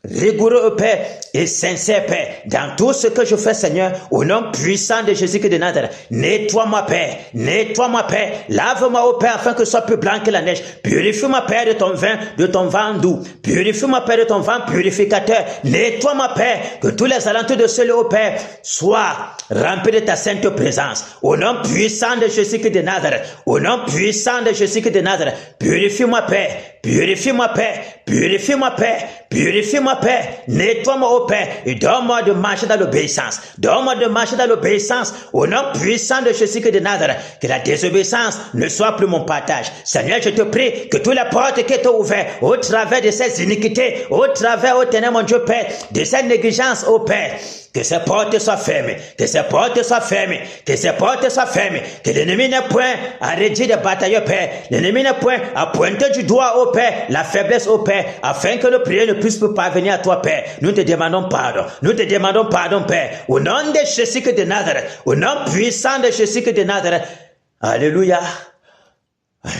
rigoureux, Père, et sincère, Père, dans tout ce que je fais, Seigneur, au nom puissant de Jésus-Christ de Nazareth. Nettoie-moi, Père, nettoie-moi, Père, lave-moi, ô Père, afin que ce soit plus blanc que la neige. Purifie-moi, Père, de ton vin doux. Purifie-moi, Père, de ton vin purificateur. Nettoie-moi, Père, que tous les alentours de ce lieu, ô Père, soient remplis de ta sainte présence. Au nom puissant de Jésus-Christ de Nazareth, au nom puissant de Jésus-Christ de Nazareth, purifie-moi, Père, purifie-moi, Père, purifie-moi, Père, purifie-moi, Père, nettoie-moi, ô Père, et donne-moi de marcher dans l'obéissance. Donne-moi de marcher dans l'obéissance au nom puissant de Jésus-Christ de Nazareth. Que la désobéissance ne soit plus mon partage. Seigneur, je te prie que toutes les portes qui t'ont ouvertes au travers de ces iniquités, au travers, ô Ténèbres, mon Dieu Père, de cette négligence, ô Père, que ces portes soient fermées, que ces portes soient fermées, que ces portes soient fermées, que l'ennemi n'ait point à rédiger des batailles, Père. L'ennemi n'ait point à pointer du doigt, ô Père, la faiblesse, ô Père, afin que nos prières ne puissent plus parvenir à toi, Père. Nous te demandons pardon. Nous te demandons pardon, Père. Au nom de Jésus de Nazareth, au nom puissant de Jésus de Nazareth. Alléluia. Amen.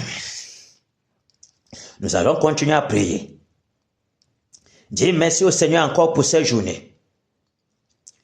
Nous allons continuer à prier. Dis merci au Seigneur encore pour cette journée.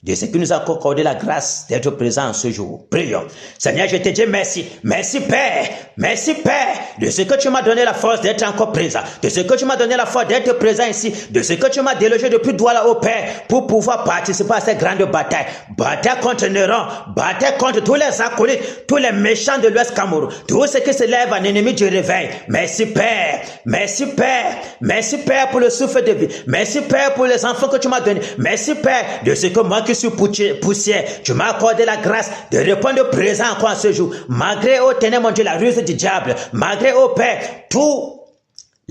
De ce qui nous a accordé la grâce d'être présent en ce jour. Prions. Seigneur, je te dis merci. Merci Père. Merci Père. De ce que tu m'as donné la force d'être encore présent. De ce que tu m'as donné la force d'être présent ici. De ce que tu m'as délogé depuis toi là, au Père, pour pouvoir participer à cette grande bataille. Bataille contre Néron. Bataille contre tous les acolytes, tous les méchants de l'Ouest Cameroun. Tout ce qui se lève en ennemi du réveil. Merci Père. Merci Père. Merci Père pour le souffle de vie. Merci Père pour les enfants que tu m'as donnés. Merci Père de ce que moi qui suis poussière, tu m'as accordé la grâce de répondre présent encore ce jour. Malgré, ô Ténèbres, mon Dieu, la ruse du diable. Malgré, ô Père, tout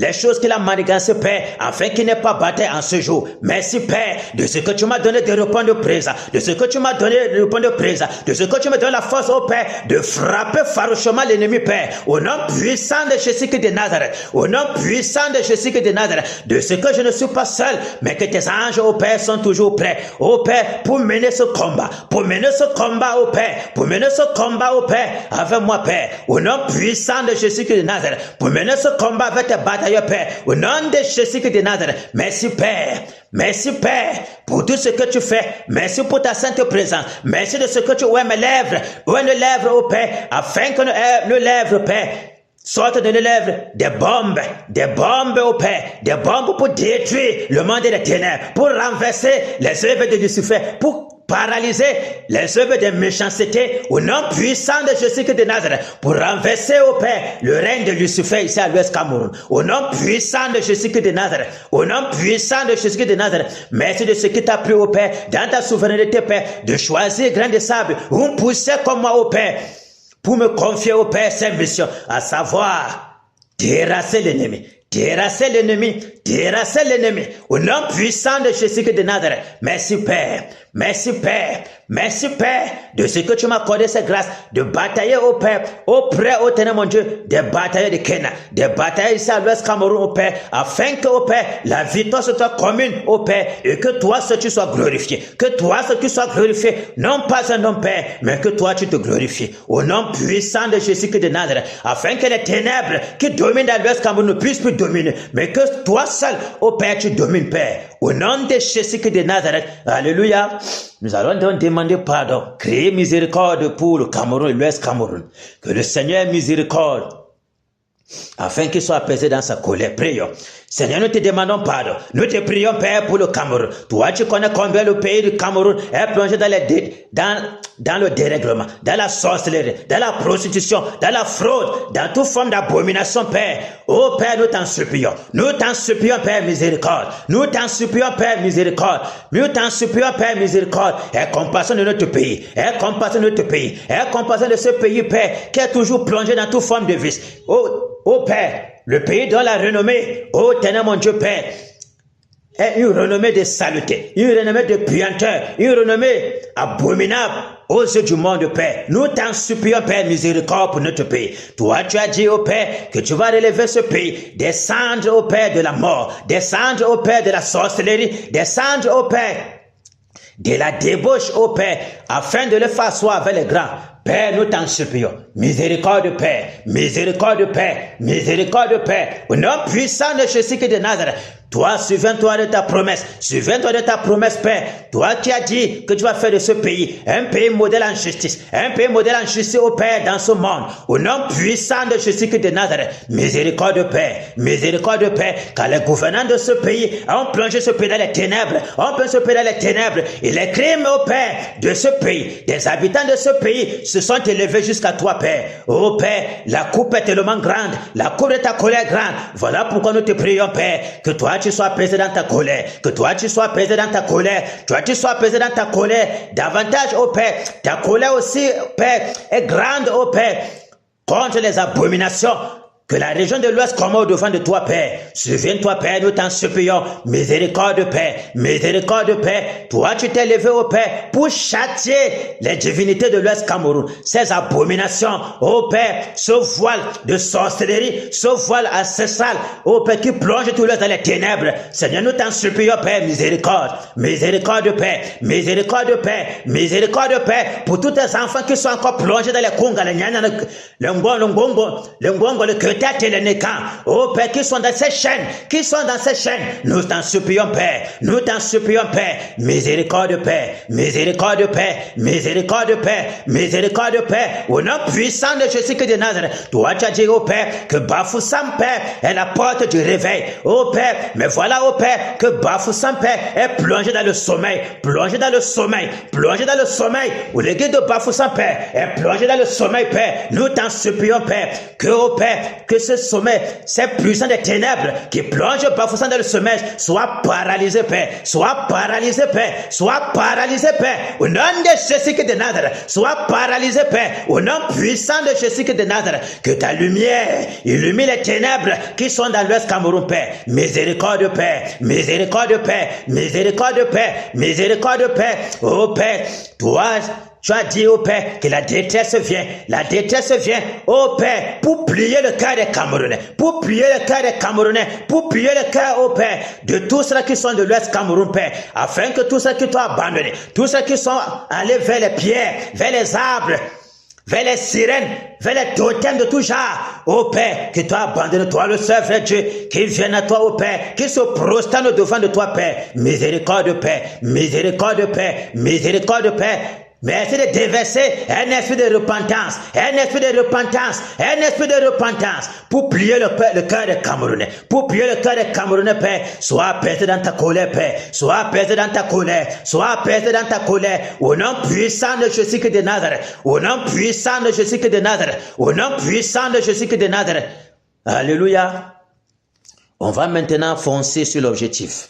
les choses qu'il a manigancées, Père, afin qu'il n'ait pas bataille en ce jour. Merci, Père, de ce que tu m'as donné de répondre présent, de ce que tu m'as donné de répondre présent, de ce que tu me donnes la force, ô Père, de frapper farouchement l'ennemi, Père, au nom puissant de Jésus de Nazareth, au nom puissant de Jésus de Nazareth, de ce que je ne suis pas seul, mais que tes anges, ô Père, sont toujours prêts, ô Père, pour mener ce combat, ô Père, pour mener ce combat, ô Père, avec moi, Père, au nom puissant de Jésus de Nazareth, pour mener ce combat avec tes batailles, Père, au nom de Jésus de Nazareth. Merci Père, merci Père pour tout ce que tu fais. Merci pour ta sainte présence. Merci de ce que tu ouais mes lèvres, ouais nos lèvres, ô Père, afin que nos lèvres, Père, sortent de nos lèvres des bombes, ô Père, des bombes pour détruire le monde des ténèbres, pour renverser les œuvres de Lucifer, pour paralyser les œuvres de méchanceté au nom puissant de Jésus de Nazareth, pour renverser, ô Père, le règne de Lucifer ici à l'Ouest Cameroun, au nom puissant de Jésus de Nazareth, au nom puissant de Jésus de Nazareth. Merci de ce qui t'a plu, ô Père, dans ta souveraineté, Père, de choisir grain de sable, un poussière comme moi, ô Père, pour me confier, ô Père, cette mission, à savoir terrasser l'ennemi. Terrasser l'ennemi, terrasser l'ennemi, au nom puissant de Jésus de Nazareth. Merci Père, merci Père, merci Père, de ce que tu m'as accordé cette grâce de batailler, ô Père, auprès, ô Ténèbres, mon Dieu, des batailles de Kenya, des batailles ici à l'Ouest Cameroun, ô Père, afin que, ô Père, la victoire soit commune, ô Père, et que toi, tu sois glorifié, que toi, tu sois glorifié, non pas un homme, Père, mais que toi, tu te glorifies, au nom puissant de Jésus de Nazareth, afin que les ténèbres qui dominent dans l'Ouest Cameroun ne puissent plus dominer, mais que toi seul, ô Père, tu domines, Père, au nom de Jésus de Nazareth. Alléluia. Nous allons donc demander pardon, créer miséricorde pour le Cameroun et l'Ouest Cameroun, que le Seigneur miséricorde, afin qu'il soit apaisé dans sa colère. Prions. Seigneur, nous te demandons pardon. Nous te prions, Père, pour le Cameroun. Toi, tu connais combien le pays du Cameroun est plongé dans le dérèglement, dans la sorcellerie, dans la prostitution, dans la fraude, dans toute forme d'abomination, Père. Oh Père, nous t'en supplions. Nous t'en supplions, Père, miséricorde. Nous t'en supplions, Père, miséricorde. Nous t'en supplions, Père, miséricorde. Aie compassion de notre pays. Aie compassion de notre pays. Aie compassion de ce pays, Père, qui est toujours plongé dans toute forme de vice. Oh Père, le pays dont la renommée, oh Ténèbre, mon Dieu Père, est une renommée de saleté, une renommée de puanteur, une renommée abominable aux yeux du monde, Père. Nous t'en supplions, Père, miséricorde pour notre pays. Toi, tu as dit, oh Père, que tu vas relever ce pays, descendre, oh Père, de la mort, descendre, oh Père, de la sorcellerie, descendre, oh Père, de la débauche, oh Père, afin de le faire asseoir avec les grands. Père, nous t'en supplions. Miséricorde, Père. Miséricorde, Père. Miséricorde, Père. Au nom puissant de Jésus-Christ de Nazareth. Toi, souviens-toi de ta promesse. Souviens-toi de ta promesse, Père. Toi qui as dit que tu vas faire de ce pays un pays modèle en justice. Un pays modèle en justice, au Père, dans ce monde. Au nom puissant de Jésus-Christ de Nazareth. Miséricorde, Père. Miséricorde, Père. Car les gouvernants de ce pays ont plongé ce pays dans les ténèbres. Ont plongé ce pays dans les ténèbres. Et les crimes, au Père, de ce pays, des habitants de ce pays, se sont élevés jusqu'à toi, Père. Oh Père, la coupe est tellement grande. La coupe de ta colère est grande. Voilà pourquoi nous te prions, Père, que toi tu sois apaisé dans ta colère, que toi tu sois apaisé dans ta colère, toi tu sois apaisé dans ta colère, davantage, oh Père, ta colère aussi, Père, est grande, oh Père, contre les abominations que la région de l'Ouest commet au-devant de toi, Père. Souviens-toi, Père, nous t'en supplions. Miséricorde, Père. Miséricorde, Père. Toi, tu t'es levé, au Père, pour châtier les divinités de l'Ouest Cameroun. Ces abominations, oh Père, ce voile de sorcellerie, ce voile ancestral, oh Père, qui plonge tout l'Ouest dans les ténèbres. Seigneur, nous t'en supplions, Père, miséricorde. Miséricorde, Père. Miséricorde, Père. Miséricorde, Père, pour tous tes enfants qui sont encore plongés dans les congas, les nyana, le ngongo, le cœur, oh Père, qui sont dans ces chaînes, nous t'en supplions, Père, nous t'en supplions, Père, miséricorde, Père, miséricorde, Père, miséricorde, Père, miséricorde, Père, au nom puissant de Jésus-Christ de Nazareth. Toi, tu as dit, oh Père, que Bafoussam, Père, est la porte du réveil, oh Père, mais voilà, oh Père, que Bafoussam, Père, est plongé dans le sommeil, plongé dans le sommeil, plongé dans le sommeil, où le guide de Bafoussam, Père, est plongé dans le sommeil, Père, nous t'en supplions, Père, que, oh Père, que ce sommeil, ces puissants des ténèbres qui plongent Bafoussam dans le sommeil, soit paralysé, Père, soit paralysé, Père, soit paralysé, Père, au nom de Jésus-Christ de Nazareth, soit paralysé, Père, au nom puissant de Jésus-Christ de Nazareth, que ta lumière illumine les ténèbres qui sont dans l'Ouest Cameroun, Père, miséricorde, Père, miséricorde, Père, miséricorde, Père, miséricorde, Père, oh Père, toi, tu as dit, oh Père, que la détresse vient, oh Père, pour plier le cœur des Camerounais, pour plier le cœur des Camerounais, pour plier le cœur, oh Père, de tous ceux qui sont de l'Ouest Cameroun, Père, afin que tous ceux qui t'ont abandonné, tous ceux qui sont allés vers les pierres, vers les arbres, vers les sirènes, vers les totems de tout genre, oh Père, que toi abandonne, toi le seul vrai Dieu, qui vienne à toi, oh Père, qui se prosterne devant de toi, Père, miséricorde, Père, miséricorde, Père, miséricorde, Père. Merci de déverser un esprit de repentance, un esprit de repentance, un esprit de repentance pour plier le cœur des Camerounais, pour plier le cœur des Camerounais, Père. Sois apaisé dans ta colère, Père. Sois apaisé dans ta colère. Sois apaisé dans ta colère. Au nom puissant de Jésus-Christ de Nazareth. Au nom puissant de Jésus-Christ de Nazareth. Au nom puissant de Jésus-Christ de Nazareth. Alléluia. On va maintenant foncer sur l'objectif.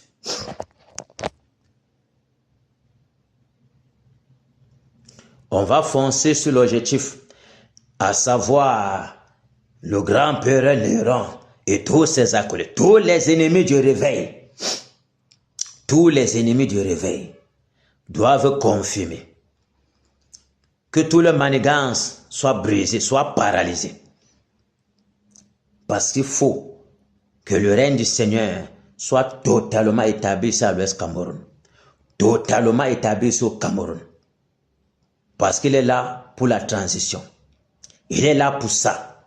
On va foncer sur l'objectif, à savoir le grand Père Néron et tous ses acolytes, tous les ennemis du réveil. Tous les ennemis du réveil doivent confirmer que tout le manigance soit brisé, soit paralysé. Parce qu'il faut que le règne du Seigneur soit totalement établi sur l'Ouest Cameroun. Totalement établi sur le Cameroun. Parce qu'il est là pour la transition. Il est là pour ça.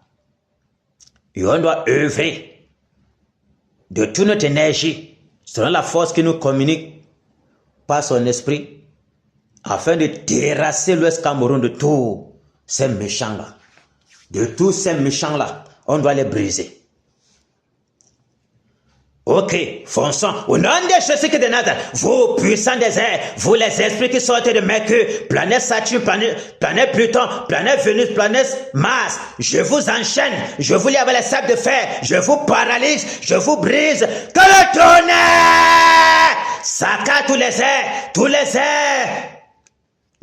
Et on doit œuvrer de toute notre énergie, selon la force qui nous communique par son esprit, afin de terrasser l'Ouest Cameroun de tous ces méchants-là. De tous ces méchants-là, on doit les briser. Ok, fonçons. Au nom de Jésus-Christ de Nazareth, vous puissants des airs, vous les esprits qui sortez de Mercure, planète Saturne, planète Pluton, planète Vénus, planète Mars, je vous enchaîne, je vous lie avec les sables de fer, je vous paralyse, je vous brise, que le tonnerre saccage tous les airs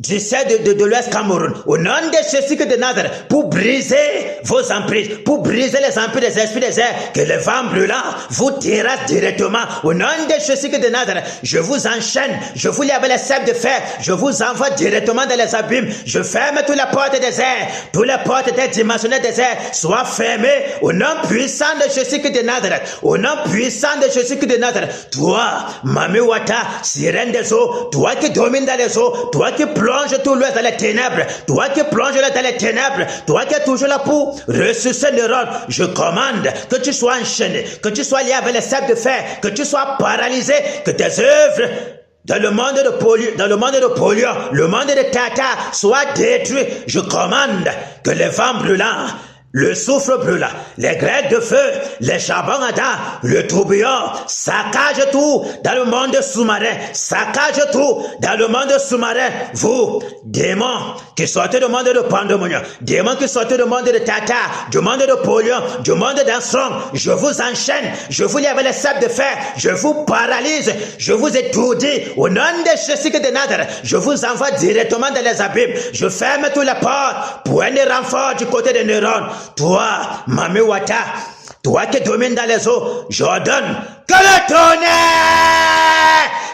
du ciel de l'Ouest Cameroun, au nom de Jésus-Christ de Nazareth, pour briser vos emprises, pour briser les emprises des esprits des airs, que le vent brûlant vous terrasse directement, au nom de Jésus-Christ de Nazareth, je vous enchaîne, je vous lie avec les sables de fer, je vous envoie directement dans les abîmes, je ferme toutes les portes des airs, toutes les portes interdimensionnelles des airs, soient fermées, au nom puissant de Jésus-Christ de Nazareth, au nom puissant de Jésus-Christ de Nazareth, toi, Mami Wata, sirène des eaux, toi qui domines dans les eaux, toi qui plonge tout l'ouest dans les ténèbres, toi qui plonges dans les ténèbres, toi qui es toujours là pour ressusciter le rôle, je commande que tu sois enchaîné, que tu sois lié avec les sables de fer, que tu sois paralysé, que tes œuvres dans le monde de polio, le monde de Tata soient détruits. Je commande que les vents brûlants, le souffle brûlant, les grêles de feu, les charbons ardents, le tourbillon, saccage tout dans le monde sous-marin, saccage tout dans le monde sous-marin. Vous, démons qui sortez du monde de pandémonium, démons qui sortez du monde de Tata, du monde de polio, du monde d'Armstrong, je vous enchaîne, je vous lie avec les sables de fer, je vous paralyse, je vous étourdis, au nom de Jésus-Christ de Nazareth, je vous envoie directement dans les abîmes, je ferme toutes les portes pour un renfort du côté des neurones. Toi, Mami Wata, toi qui domines dans les eaux, j'ordonne que le tonnerre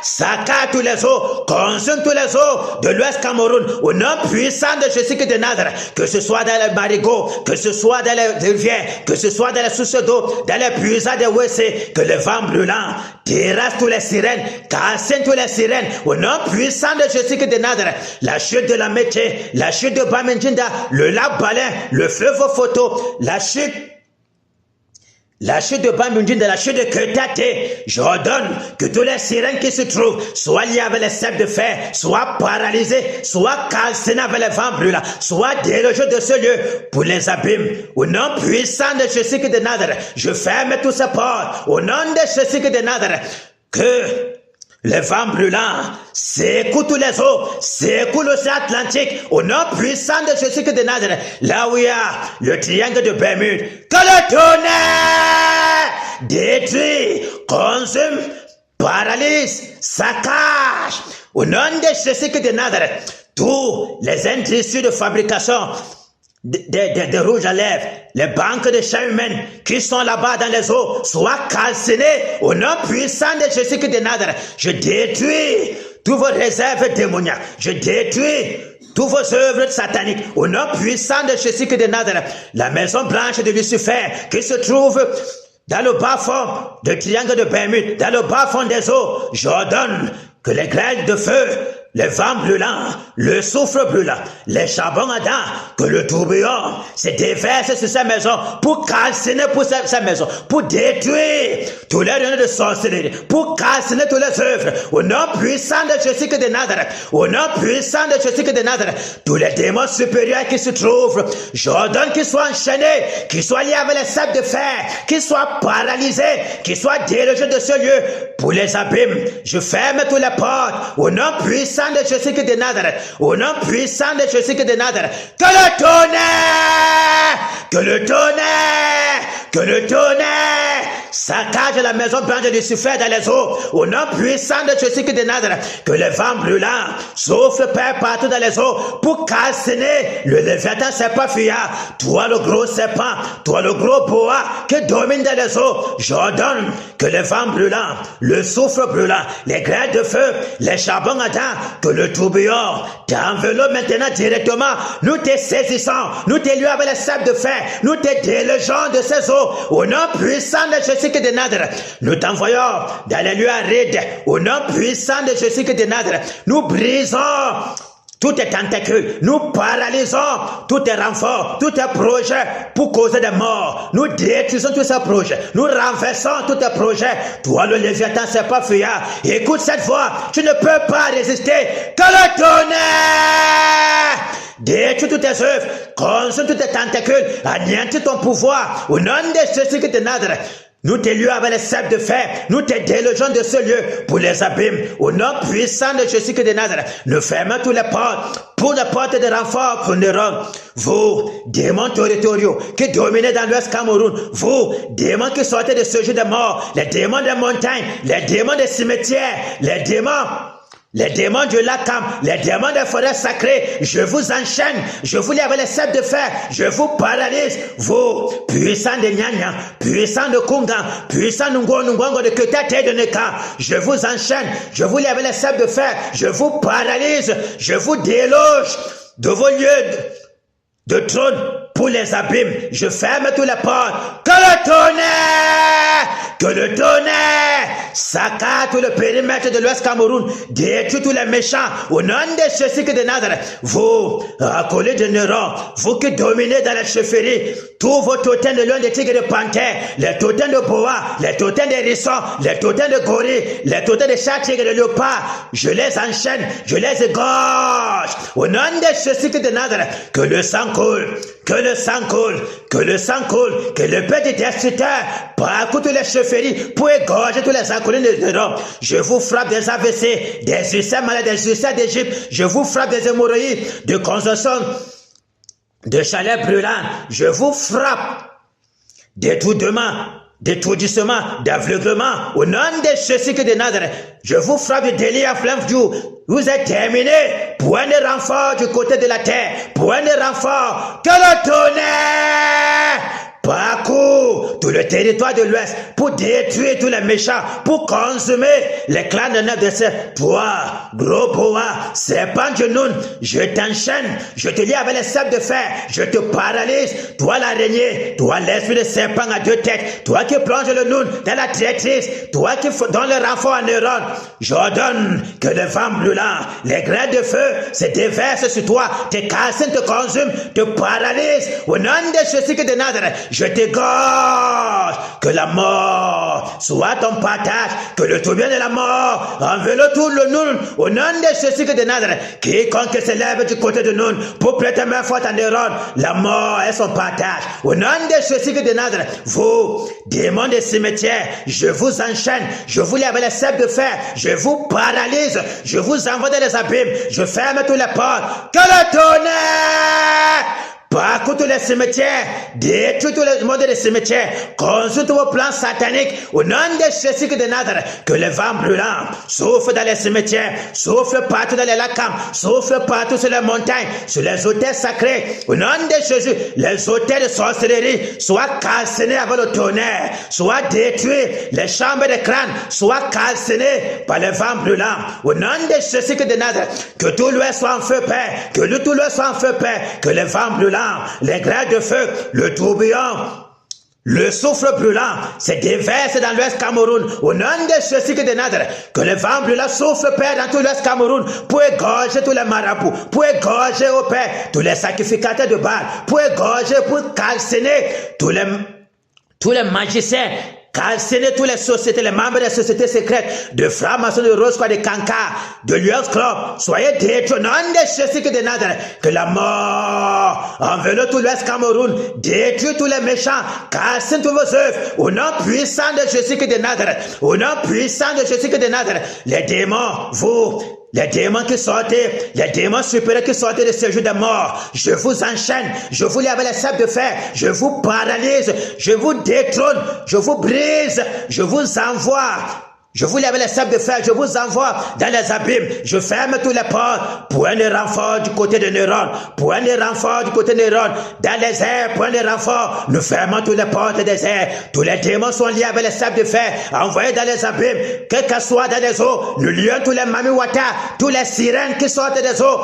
saccage tous les eaux, consume tous les eaux de l'Ouest Cameroun, au nom puissant de Jésus-Christ de Nazareth, que ce soit dans les marigots, que ce soit dans les rivières, que ce soit dans les sources d'eau, dans les puisades de WC, que le vent brûlant terrasse tous les sirènes, calcine tous les sirènes, au nom puissant de Jésus-Christ de Nazareth, la chute de la Mété, la chute de Bamendjinda, le lac Balin, le fleuve Photo, la chute de Bamendjinda, de la chute de Ketate, j'ordonne que tous les sirènes qui se trouvent soient liés avec les sables de fer, soient paralysés, soient calcinés avec les vents brûlants, soient délogés de ce lieu pour les abîmes. Au nom puissant de Jésus-Christ de Nazareth, je ferme tous ces portes. Au nom de Jésus-Christ de Nazareth, que les vents brûlants secouent tous les eaux, secouent l'océan Atlantique, au nom puissant de Jésus-Christ de Nazareth, là où il y a le triangle de Bermude, que le tonnerre détruit, consume, paralyse, saccage, au nom de Jésus-Christ de Nazareth, tous les industries de fabrication des rouges à lèvres, les banques de chair humaine qui sont là-bas dans les eaux, soient calcinées au nom puissant de Jésus-Christ de Nazareth. Je détruis toutes vos réserves démoniaques. Je détruis toutes vos œuvres sataniques au nom puissant de Jésus-Christ de Nazareth. La maison blanche de Lucifer qui se trouve dans le bas-fond du triangle de Bermude, dans le bas-fond des eaux, j'ordonne que les grêles de feu, les vents brûlants, le souffle brûlant, les charbons ardents, que le tourbillon se déverse sur sa maison pour calciner pour sa maison, pour détruire tous les réunions de sorcellerie, pour calciner toutes les œuvres, au nom puissant de Jésus-Christ de Nazareth, au nom puissant de Jésus-Christ de Nazareth, tous les démons supérieurs qui se trouvent, j'ordonne qu'ils soient enchaînés, qu'ils soient liés avec les sables de fer, qu'ils soient paralysés, qu'ils soient délogés de ce lieu pour les abîmes. Je ferme toutes les portes, au nom puissant de Jésus-Christ de Nazareth, au nom puissant de Jésus-Christ de Nazareth, que le tonnerre, que le tonnerre, que le tonnerre saccage la maison blanche de Lucifer dans les eaux, au nom puissant de Jésus-Christ de Nazareth, que le vent brûlant souffle partout dans les eaux pour calciner le léviathan serpent fuyard, toi le gros serpent, toi le gros boa qui domine dans les eaux, j'ordonne que le vent brûlant, le souffle brûlant, les grêles de feu, les charbons ardents, que le tourbillon t'enveloppe maintenant directement. Nous te saisissons, nous te lions avec les sables de fer, nous te délogeons de ces eaux, au nom puissant de Jésus-Christ de Nazareth. Nous t'envoyons dans les lieux arides, au nom puissant de Jésus-Christ de Nazareth. Nous brisons tous tes tentacules, nous paralysons tous tes renforts, tous tes projets pour causer des morts. Nous détruisons tous ces projets, nous renversons tous tes projets. Toi, le Léviathan serpent fuyard, écoute cette voix, tu ne peux pas résister. Que le tonnerre détruis toutes tes œuvres, consume tous tes tentacules, anéantis ton pouvoir. Au nom de Jésus-Christ de Nazareth, Nous te lions avec les sceptres de fer. Nous te délogeons de ce lieu pour les abîmes. Au nom puissant de Jésus de Nazareth, nous fermons tous les portes pour la porte de renfort pour Néron. Vous, démons territoriaux qui dominez dans l'Ouest Cameroun, vous, démons qui sortez de ce jeu de mort, les démons des montagnes, les démons des cimetières, les démons du lac Cam, les démons des forêts sacrées, je vous enchaîne, je vous lie avec les sceptres de fer, je vous paralyse, vous, puissants de Nyanya, puissants de Kunga, puissants de Ngongo de Ketete et de Neka, je vous enchaîne, je vous lie avec les sceptres de fer, je vous paralyse, je vous déloge de vos lieux de trône pour les abîmes, je ferme tous les portes, que le tonnerre saccade tout le périmètre de l'Ouest Cameroun, détruit tous les méchants, au nom de Jésus de Nazareth, vous, racolés de Néron, vous qui dominez dans la chefferie, tous vos totems de lions, de tigres et de panthères, les totems de boa, les totems de hérissons, les totems de gorilles, les totems de chats, tigres et de léopards, je les enchaîne, je les égorge, au nom de Jésus de Nazareth, que le sang coule, que le sang coule, que le sang coule, que le père des destructeurs parcourt toutes les chefferies pour égorger tous les accolés de Néron. Je vous frappe des AVC, des ulcères malades, des ulcères d'Égypte. Je vous frappe des hémorroïdes, de consommation, de chaleur brûlante. Je vous frappe d'étourdissement, d'aveuglement. Au nom de Jésus de Nazareth, je vous frappe de délire à flamme jour. Vous êtes terminé. Point de renfort du côté de la terre. Point de renfort. Que le tonnerre parcourt tout le territoire de l'Ouest pour détruire tous les méchants, pour consumer les clans de neuf de ces. Toi, gros boa, serpent de Noun, je t'enchaîne, je te lie avec les sceptres de fer, je te paralyse, toi l'araignée, toi l'esprit de serpent à deux têtes, toi qui plonge le Noun dans la traîtrise, toi qui donne le renfort à Néron, j'ordonne que le vent brûlant, les grains de feu se déversent sur toi, tes cassines te consument, te paralysent, au nom de Jésus de Nazareth, je t'égorge, que la mort soit ton partage, que le tourbillon de la mort enveloppe tout le Noun, au nom de Jésus de Nazareth, quiconque se lève du côté de Noun pour prêter main forte à Néron, la mort est son partage, au nom de Jésus de Nazareth, vous, démons des cimetières, je vous enchaîne, je vous lie avec les sceptres de fer, je vous paralyse, je vous envoie dans les abîmes, je ferme tous les portes, que le tonnerre parcours tous les cimetières, détruis tous les mondes des cimetières, consulte vos plans sataniques, au nom de Jésus de Nazareth, que le vent brûlant souffle dans les cimetières, souffle partout dans les lacs, souffle partout sur les montagnes, sur les autels sacrés, au nom de Jésus, les autels de sorcellerie soient calcinés avec le tonnerre, soient détruits, les chambres de crâne soient calcinées par le vent brûlant, au nom de Jésus de Nazareth, que tout l'Ouest soit en feu, Père, que tout l'Ouest soit en feu, Père, que le vent brûlant, les grains de feu, le tourbillon, le souffle brûlant se déverse dans l'Ouest Cameroun, au nom de Jésus de Nazareth, que le vent brûlant souffle, Père, dans tout l'Ouest Cameroun, pour égorger tous les marabouts, pour égorger, au Père, tous les sacrificateurs de Baal, pour égorger, pour calciner tous les magiciens, calciner toutes les sociétés, les membres des sociétés secrètes, de francs-maçons, de Rose-Croix, de Kanka, de Lions Club, soyez détruits, non de Jésus de Nazareth, que la mort enveloppe tout l'Ouest Cameroun, détruit tous les méchants, calcine tous vos œuvres, au nom puissant de Jésus de Nazareth, au nom puissant de Jésus de Nazareth, les démons, vous, les démons qui sortaient, les démons supérieurs qui sortaient de ce jeu de mort, je vous enchaîne, je vous lie avec les sceptres de fer, je vous paralyse, je vous détrône, je vous brise, je vous envoie. Je vous lie avec les sceptres de fer, je vous envoie dans les abîmes, je ferme tous les portes, point de renfort du côté de Néron, point de renfort du côté de Néron, dans les airs, point de renfort, nous fermons toutes les portes des airs, tous les démons sont liés avec les sceptres de fer, envoyés dans les abîmes, quel que soit dans les eaux, nous lions tous les mamiwata, tous les sirènes qui sortent des eaux,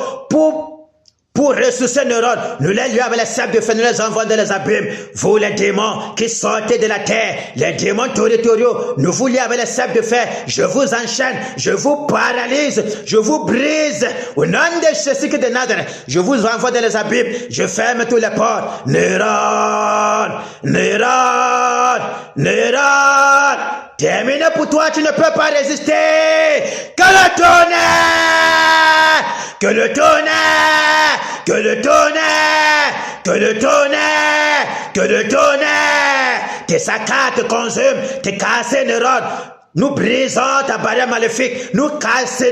pour ressusciter Néron, nous les lions avec les sceptres de fer, nous les envoyons dans les abîmes. Vous les démons qui sortez de la terre, les démons territoriaux, nous vous lions avec les sceptres de fer, je vous enchaîne, je vous paralyse, je vous brise. Au nom de Jésus de Nazareth, je vous envoie dans les abîmes, je ferme tous les portes. Néron, Néron, Néron, terminé pour toi, tu ne peux pas résister. Que le tonnerre, que le tonnerre, que le tonnerre, que le tonnerre, que le tonnerre te saccades, te consument, te cassent, neurones. Nous brisons ta barrière maléfique, nous cassons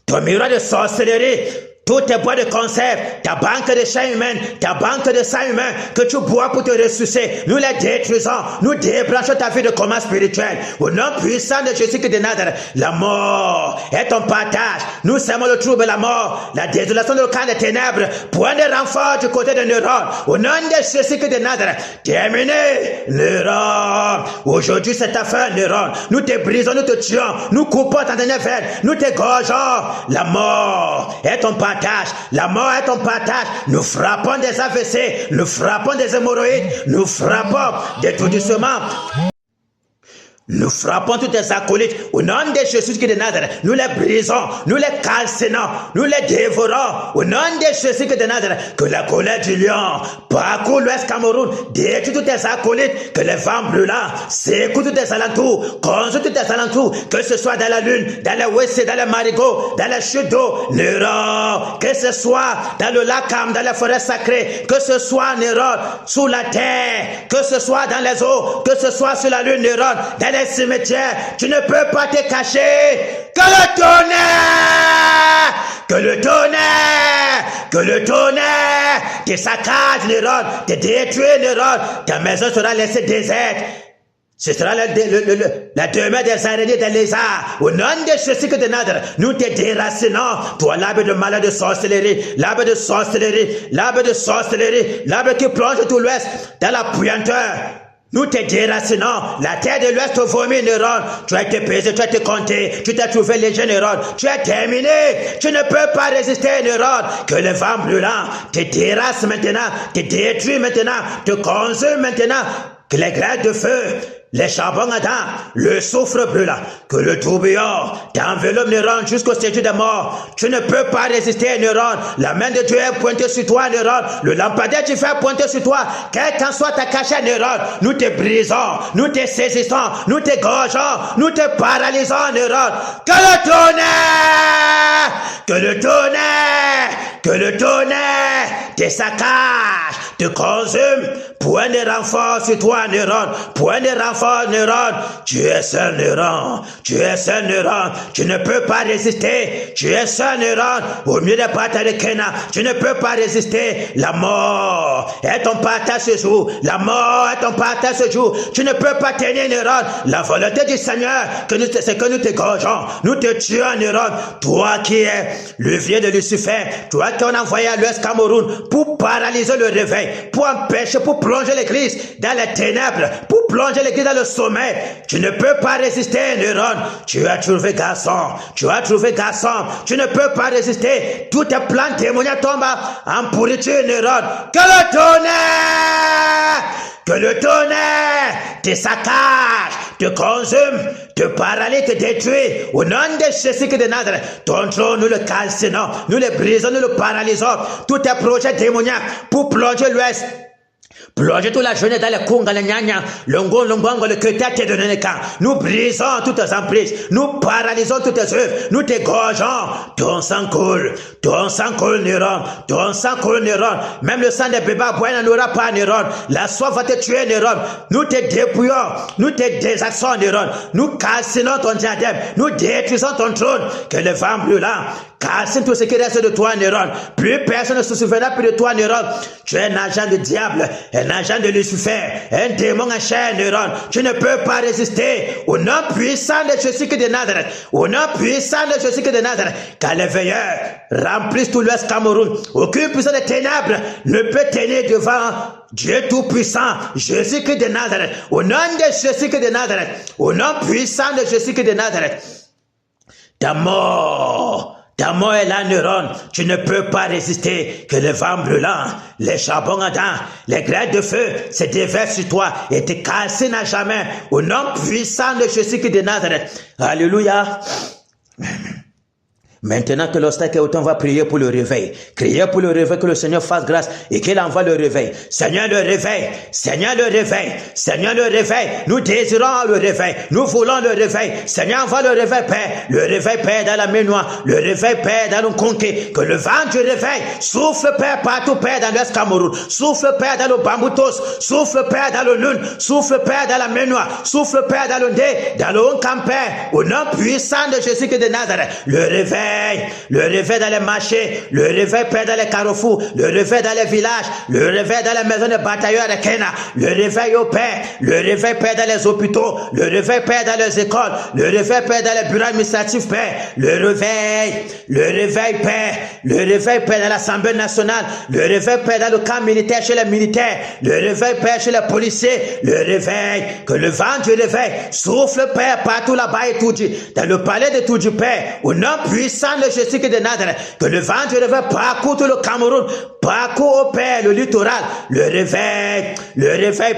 ton miroir de sorcellerie, tous tes bois de conserve, ta banque de chair humaine, ta banque de sang humain que tu bois pour te ressusciter, nous les détruisons, nous débranchons ta vie de commun spirituel. Au nom puissant de Jésus-Christ de Nazareth, la mort est ton partage. Nous sèmons le trouble, la mort, la désolation de camp des ténèbres, point de renfort du côté de neurones. Au nom de Jésus-Christ de Nazareth, terminé, neurones. Aujourd'hui, c'est ta fin, neurones. Nous te brisons, nous te tuons, nous coupons ta dernière veine, nous t'égorgeons. La mort est ton partage. La mort est ton partage. Nous frappons des AVC, nous frappons des hémorroïdes, nous frappons des étourdissements. Nous frappons tous tes acolytes au nom de Jésus-Christ de Nazareth. Nous les brisons, nous les calcinons, nous les dévorons au nom de Jésus-Christ de Nazareth. Que la colère du lion parcourt l'Ouest Cameroun, détruit tous tes acolytes, que les vents brûlants secouent tous tes alentours, conduisent tous tes alentours, que ce soit dans la lune, dans les WC, dans les marigots, dans les chutes d'eau, Néron, que ce soit dans le lac Cam, dans les forêts sacrées, que ce soit Néron, sous la terre, que ce soit dans les eaux, que ce soit sur la lune, Néron, dans les cimetières, tu ne peux pas te cacher. Que le tonnerre, que le tonnerre, que le tonnerre te saccage, Néron, te détruit, Néron, ta maison sera laissée déserte. Ce sera la demeure des araignées, des lézards. Au nom de Jésus de Nazareth, nous te déracinons. Toi, l'arbre de malheur de sorcellerie, l'arbre de sorcellerie, l'arbre de sorcellerie, l'arbre qui plonge tout l'ouest dans la puanteur. Nous te déracinons. La terre de l'ouest te vomit, Néron. Tu as été pesé, tu as été compté, tu t'es trouvé léger, Néron. Tu es terminé. Tu ne peux pas résister, Néron. Que le vent brûlant te terrasse maintenant, te détruit maintenant, te consume maintenant. Que les grêles de feu, les charbons ardents, le soufre brûlant, que le tourbillon t'enveloppe, Néron, jusqu'au séjour des morts. Tu ne peux pas résister, Néron. La main de Dieu est pointée sur toi, Néron. Le lampadaire du feu est pointé sur toi. Quelle qu'en soit ta cachette, Néron, nous te brisons, nous te saisissons, nous te gorgeons, nous te paralysons, Néron. Que le tonnerre, que le tonnerre, que le tonnerre te saccage, te consume. Point de renfort sur toi, Néron. Point de renfort, Néron. Tu es seul, Néron. Tu es seul, Néron. Tu ne peux pas résister. Tu es seul, Néron. Au milieu des batailles de Kéna, tu ne peux pas résister. La mort est ton partage ce jour. La mort est ton partage ce jour. Tu ne peux pas tenir, Néron. La volonté du Seigneur, c'est que nous te gorgeons. Nous te tuons, Néron. Toi qui es le vieux de Lucifer, toi qui as envoyé à l'Ouest Cameroun pour paralyser le réveil, pour empêcher, pour plonger l'église dans les ténèbres, pour plonger l'église dans le sommeil. Tu ne peux pas résister, Néron. Tu as trouvé garçon. Tu as trouvé garçon. Tu ne peux pas résister. Tous tes plans démoniaques tombent en pourriture, Néron. Que le tonnerre, que le tonnerre te saccage, te consume, te paralyse, te détruit. Au nom de Jésus de Nazareth, ton trône, nous le calcinons, nous le brisons, nous le paralysons. Tous tes projets démoniaques pour plonger l'Ouest, plonger toute la journée dans les kunga, les nyanya, le ngongo, le keta te donne le camp. Nous brisons toutes tes emprises, nous paralysons toutes tes œuvres, nous t'égorgeons. Ton sang coule, Néron, ton sang coule, Néron. Même le sang des bébés à boire n'en aura pas, Néron. La soif va te tuer, Néron. Nous te dépouillons, nous te désaxons, Néron. Nous calcinons ton diadème, nous détruisons ton trône. Que le vent brûlant calcine tout ce qui reste de toi, Néron. Plus personne ne se souviendra plus de toi, Néron. Tu es un agent de diable, un agent de Lucifer, un démon en chair, Néron. Tu ne peux pas résister. Au nom puissant de Jésus de Nazareth, au nom puissant de Jésus de Nazareth, car les veilleurs remplissent tout l'Ouest Cameroun. Aucune puissance des ténèbres ne peut tenir devant Dieu Tout-Puissant, Jésus-Christ de Nazareth. Au nom de Jésus-Christ de Nazareth, au nom puissant de Jésus-Christ de Nazareth, ta mort est là, Néron. Tu ne peux pas résister. Que le vent brûlant, les charbons ardents, les grêles de feu se déversent sur toi et te calcinent à jamais. Au nom puissant de Jésus-Christ de Nazareth. Alléluia. Maintenant que l'obstacle est autant, on va prier pour le réveil. Crier pour le réveil, que le Seigneur fasse grâce et qu'il envoie le réveil. Seigneur, le réveil. Seigneur, le réveil. Seigneur, le réveil. Nous désirons le réveil. Nous voulons le réveil. Seigneur, envoie le réveil, Père. Le réveil, Père, dans la mémoire. Le réveil, Père, dans le conquête. Que le vent du réveil souffle, Père, partout, Père, dans l'Est Cameroun. Souffle, Père, dans le Bamboutos. Souffle, Père, dans le Lune. Souffle, Père, dans la mémoire. Souffle, Père, dans le Ndé. Dans le Haut-Camp, Père. Au nom puissant de Jésus de Nazareth. Le réveil dans les marchés, le réveil, Père, dans les carrefours, le réveil dans les villages, le réveil dans les maisons de batailleurs de Kenya, le réveil au Père, le réveil, Père, dans les hôpitaux, le réveil, Père, dans les écoles, le réveil, Père, dans les bureaux administratifs, Père, le réveil, Père, le réveil, Père, dans l'Assemblée nationale, le réveil, Père, dans le camp militaire, chez les militaires, le réveil, Père, chez les policiers, le réveil, que le vent du réveil souffle, Père, partout là-bas et tout dit, dans le palais de tout du Père, au nom puissant de Jésus de Nazareth, que le vent du réveil parcourt tout le Cameroun, parcourt au Père, le littoral, le réveil,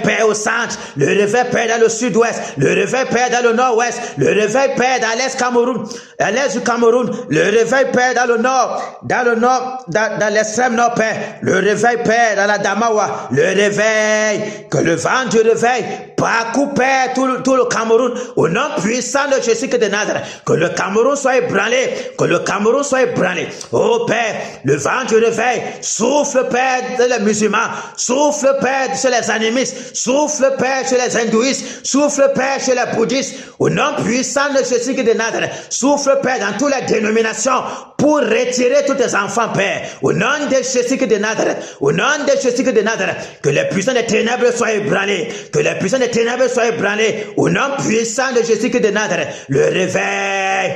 Père, au centre, le réveil, Père, dans le sud-ouest, le réveil, Père, dans le nord-ouest, le réveil, Père, dans l'est Cameroun, à l'est du Cameroun, le réveil, Père, dans le nord, dans l'extrême nord, Père, le réveil, Père, dans la Damawa, le réveil, que le vent du réveil parcourt, Père, tout le Cameroun, au nom puissant de Jésus de Nazareth, que le Cameroun soit ébranlé, que le Cameroun soit ébranlé. Oh Père, le vent du réveil souffle, Père, sur les musulmans, souffle, Père, sur les animistes, souffle, Père, sur les hindouistes, souffle, Père, sur les bouddhistes, au nom puissant de Jésus de Nazareth, souffle, Père, dans toutes les dénominations, pour retirer tous tes enfants, Père, au nom de Jésus de Nazareth, au nom de Jésus de Nazareth, que les puissants des ténèbres soient ébranlés, que les puissants des ténèbres soient ébranlés, au nom puissant de Jésus de Nazareth, le réveil,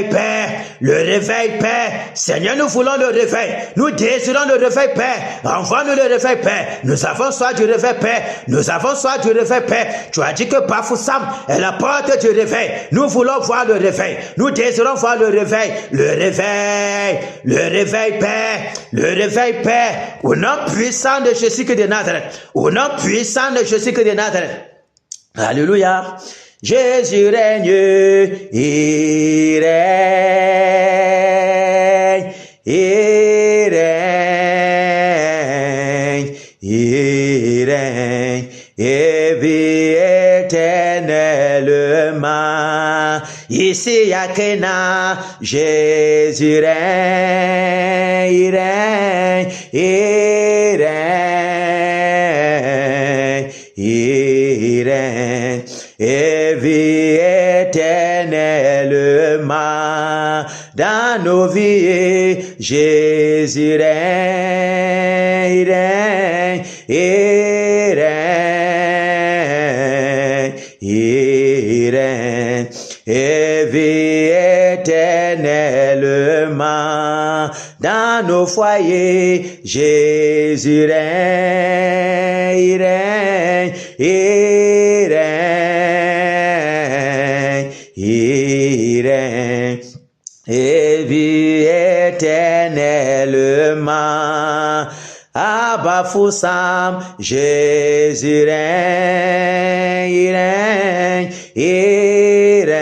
Père, le réveil, Père, Seigneur, nous voulons le réveil, nous désirons le réveil, Père, envoie-nous le réveil, Père, nous avons soif du réveil, Père, nous avons soif du réveil, Père, tu as dit que Bafoussam est la porte du réveil, nous voulons voir le réveil, nous désirons voir le réveil, Père, le réveil, Père, au nom puissant de Jésus de Nazareth, au nom puissant de Jésus de Nazareth, alléluia. Jésus règne, il règne, il règne, il règne, et vit éternellement. Ici à Kena, Jésus règne, il règne, il règne, il règne, et vit éternellement dans nos vies. Jésus règne, il règne, il règne, il règne, et vit éternellement dans nos foyers. Jésus règne, il règne, il règne, il règne, et vit éternellement. Abba Foussam, Jésus règne, il règne, il règne,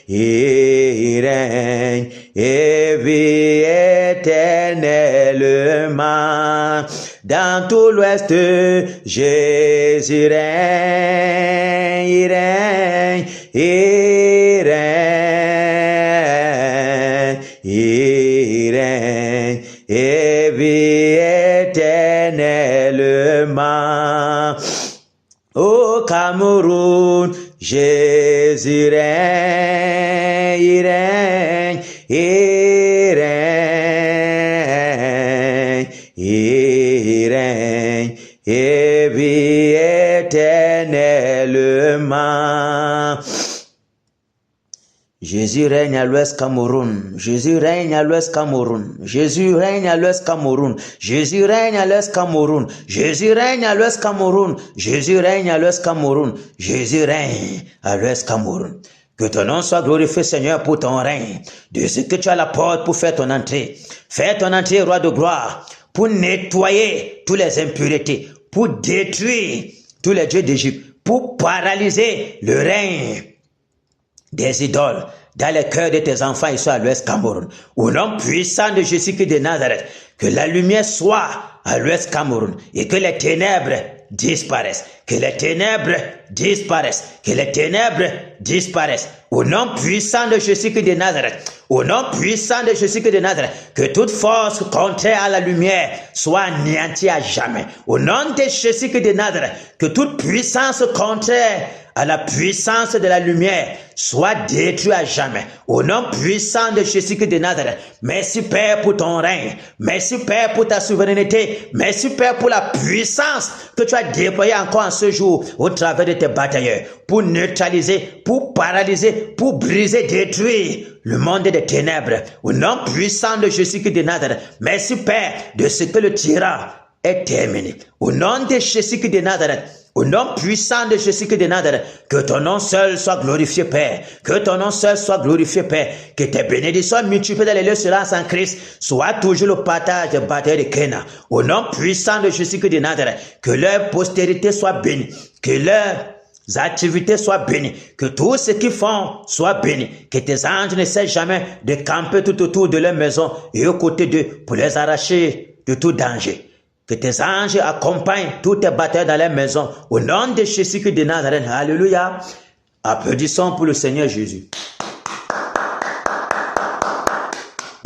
il règne, et vit éternellement. Dans tout l'Ouest, Jésus règne, il règne, il règne, il règne, et vit éternellement. Au Cameroun, Jésus règne, il règne, il règne, il règne, et vit éternellement. Jésus règne à l'Ouest Cameroun. Jésus règne à l'Ouest Cameroun. Jésus règne à l'Ouest Cameroun. Jésus règne à l'Ouest Cameroun. Jésus règne à l'Ouest Cameroun. Jésus règne à l'Ouest Cameroun. Jésus règne à l'Ouest Cameroun. Que ton nom soit glorifié, Seigneur, pour ton règne. De ce que tu as la porte pour faire ton entrée. Fais ton entrée, roi de gloire, pour nettoyer toutes les impuretés, pour détruire tous les dieux d'Égypte, pour paralyser le règne des idoles dans les cœurs de tes enfants ici à l'Ouest Cameroun. Au nom puissant de Jésus-Christ de Nazareth, que la lumière soit à l'Ouest Cameroun et que les ténèbres disparaissent. Que les ténèbres disparaissent. Que les ténèbres disparaissent. Au nom puissant de Jésus-Christ de Nazareth. Au nom puissant de Jésus-Christ de Nazareth. Que toute force contraire à la lumière soit anéantie à jamais. Au nom de Jésus-Christ de Nazareth. Que toute puissance contraire à la puissance de la lumière soit détruite à jamais. Au nom puissant de Jésus-Christ de Nazareth. Merci Père pour ton règne. Merci Père pour ta souveraineté. Merci Père pour la puissance que tu as déployée encore en ce jour au travers de tes batailleurs pour neutraliser, pour paralyser, pour briser, détruire le monde des ténèbres. Au nom puissant de Jésus-Christ de Nazareth. Merci Père de ce que le tyran est terminé. Au nom de Jésus-Christ de Nazareth. Au nom puissant de Jésus-Christ de Nazareth, que ton nom seul soit glorifié, Père. Que ton nom seul soit glorifié, Père. Que tes bénédictions multipliées dans les lieux selon en Christ soient toujours le partage des batailles de Kéna. Au nom puissant de Jésus-Christ de Nazareth, que leur postérité soit bénie. Que leurs activités soient bénies. Que tout ce qu'ils font soit béni. Que tes anges ne cessent jamais de camper tout autour de leur maison et aux côtés d'eux pour les arracher de tout danger. Que tes anges accompagnent tous tes batailles dans les maisons. Au nom de Jésus-Christ de Nazareth. Alléluia. Applaudissons pour le Seigneur Jésus.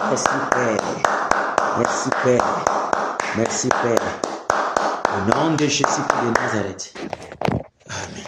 Merci Père. Merci Père. Merci Père. Au nom de Jésus-Christ de Nazareth. Amen.